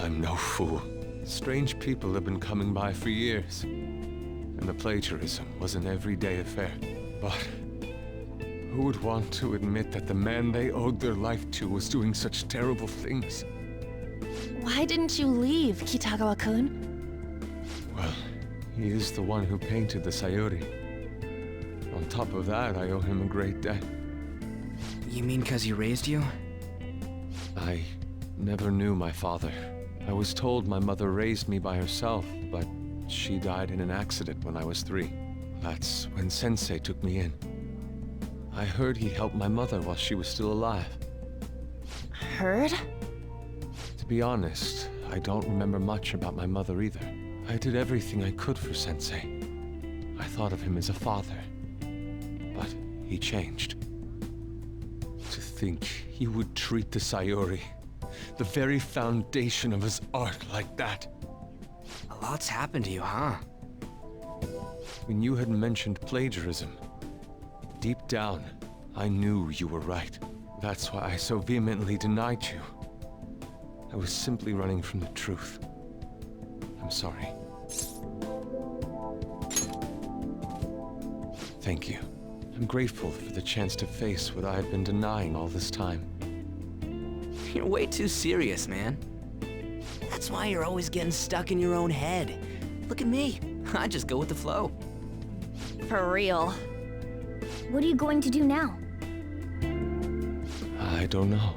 I'm no fool. Strange people have been coming by for years. And the plagiarism was an everyday affair. But who would want to admit that the man they owed their life to was doing such terrible things? Why didn't you leave, Kitagawa-kun? Well, he is the one who painted the Sayuri. On top of that, I owe him a great debt. You mean because he raised you? I never knew my father. I was told my mother raised me by herself, but she died in an accident when I was 3. That's when Sensei took me in. I heard he helped my mother while she was still alive. Heard? To be honest, I don't remember much about my mother either. I did everything I could for Sensei. I thought of him as a father. But he changed. To think he would treat the Sayuri, the very foundation of his art, like that. A lot's happened to you, huh? When you had mentioned plagiarism, deep down, I knew you were right. That's why I so vehemently denied you. I was simply running from the truth. I'm sorry. Thank you. I'm grateful for the chance to face what I had been denying all this time. You're way too serious, man. That's why you're always getting stuck in your own head. Look at me. I just go with the flow. For real. What are you going to do now? I don't know.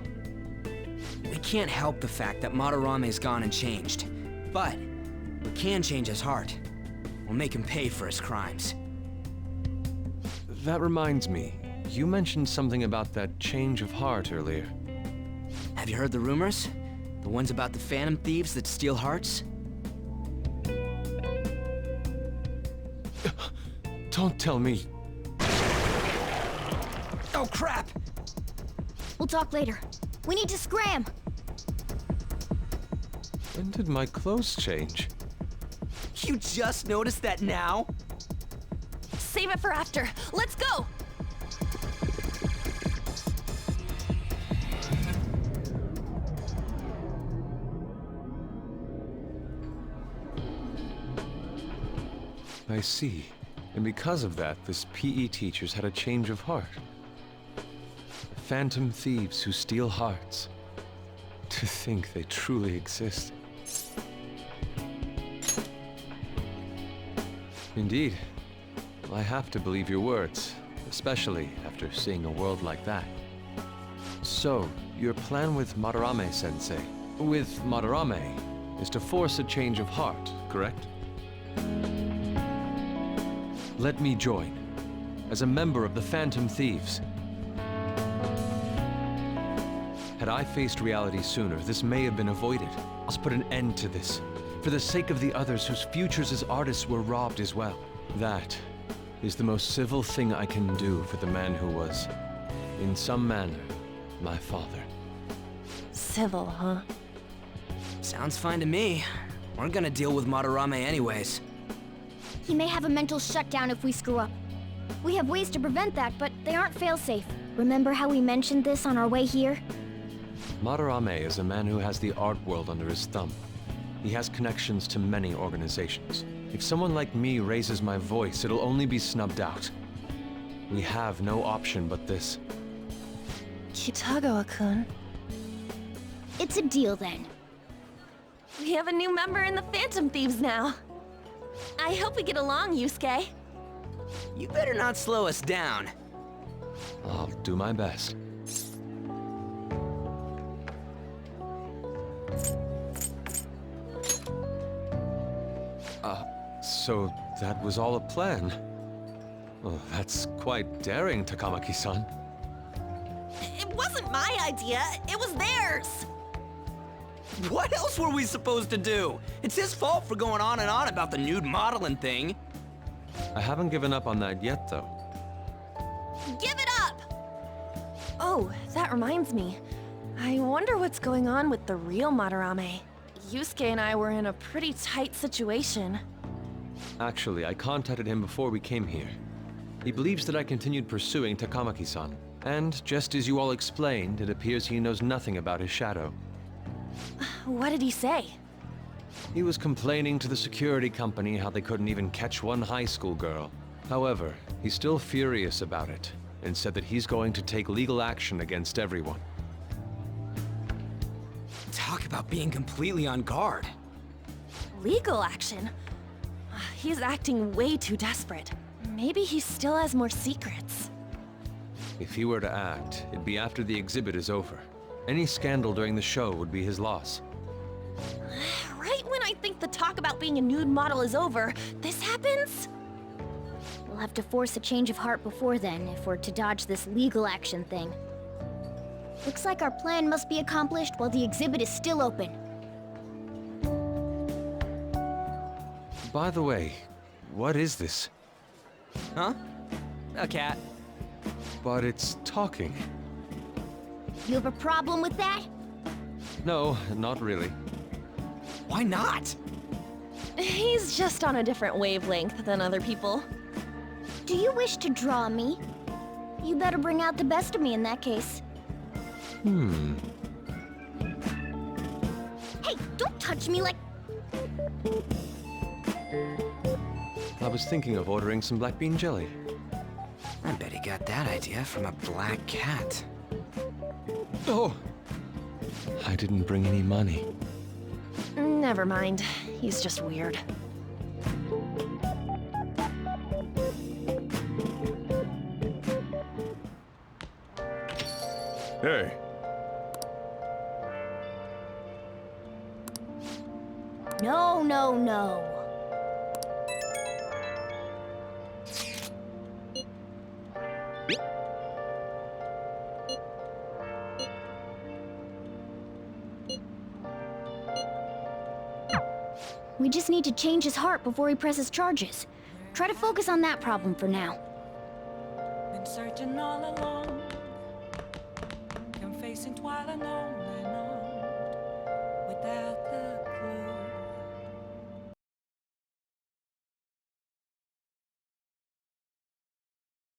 We can't help the fact that Madarame's gone and changed. But we can change his heart. We'll make him pay for his crimes. That reminds me, you mentioned something about that change of heart earlier. Have you heard the rumors? The ones about the phantom thieves that steal hearts? Don't tell me. Oh, crap! We'll talk later. We need to scram! When did my clothes change? You just noticed that now? Save it for after. Let's go! I see. And because of that, this PE teacher's had a change of heart. Phantom thieves who steal hearts. To think they truly exist. Indeed. I have to believe your words, especially after seeing a world like that. So, your plan with Madarame-sensei, with Madarame, is to force a change of heart, correct? Let me join, as a member of the Phantom Thieves. Had I faced reality sooner, this may have been avoided. Let's put an end to this, for the sake of the others whose futures as artists were robbed as well. That is the most civil thing I can do for the man who was, in some manner, my father. Civil, huh? Sounds fine to me. We're gonna deal with Madarame anyways. He may have a mental shutdown if we screw up. We have ways to prevent that, but they aren't fail-safe. Remember how we mentioned this on our way here? Madarame is a man who has the art world under his thumb. He has connections to many organizations. If someone like me raises my voice, it'll only be snubbed out. We have no option but this. Kitagawa-kun. It's a deal then. We have a new member in the Phantom Thieves now. I hope we get along, Yusuke. You better not slow us down. I'll do my best. So that was all a plan? Oh, that's quite daring, Takamaki-san. It wasn't my idea, it was theirs! What else were we supposed to do? It's his fault for going on and on about the nude modeling thing. I haven't given up on that yet, though. Give it up! Oh, that reminds me. I wonder what's going on with the real Madarame. Yusuke and I were in a pretty tight situation. Actually, I contacted him before we came here. He believes that I continued pursuing Takamaki-san. And, just as you all explained, it appears he knows nothing about his shadow. What did he say? He was complaining to the security company how they couldn't even catch one high school girl. However, he's still furious about it, and said that he's going to take legal action against everyone. Talk about being completely on guard. Legal action? He's acting way too desperate. Maybe he still has more secrets. If he were to act, it'd be after the exhibit is over. Any scandal during the show would be his loss. Right when I think the talk about being a nude model is over, this happens? We'll have to force a change of heart before then, if we're to dodge this legal action thing. Looks like our plan must be accomplished while the exhibit is still open. By the way, what is this? Huh? A cat. But it's talking. You have a problem with that? No, not really. Why not? He's just on a different wavelength than other people. Do you wish to draw me? You better bring out the best of me in that case. Hey, don't touch me like... I was thinking of ordering some black bean jelly. I bet he got that idea from a black cat. Oh! I didn't bring any money. Never mind. He's just weird. Hey. No, no, no. We just need to change his heart before he presses charges. Try to focus on that problem for now. Been searching all along, confessing while alone.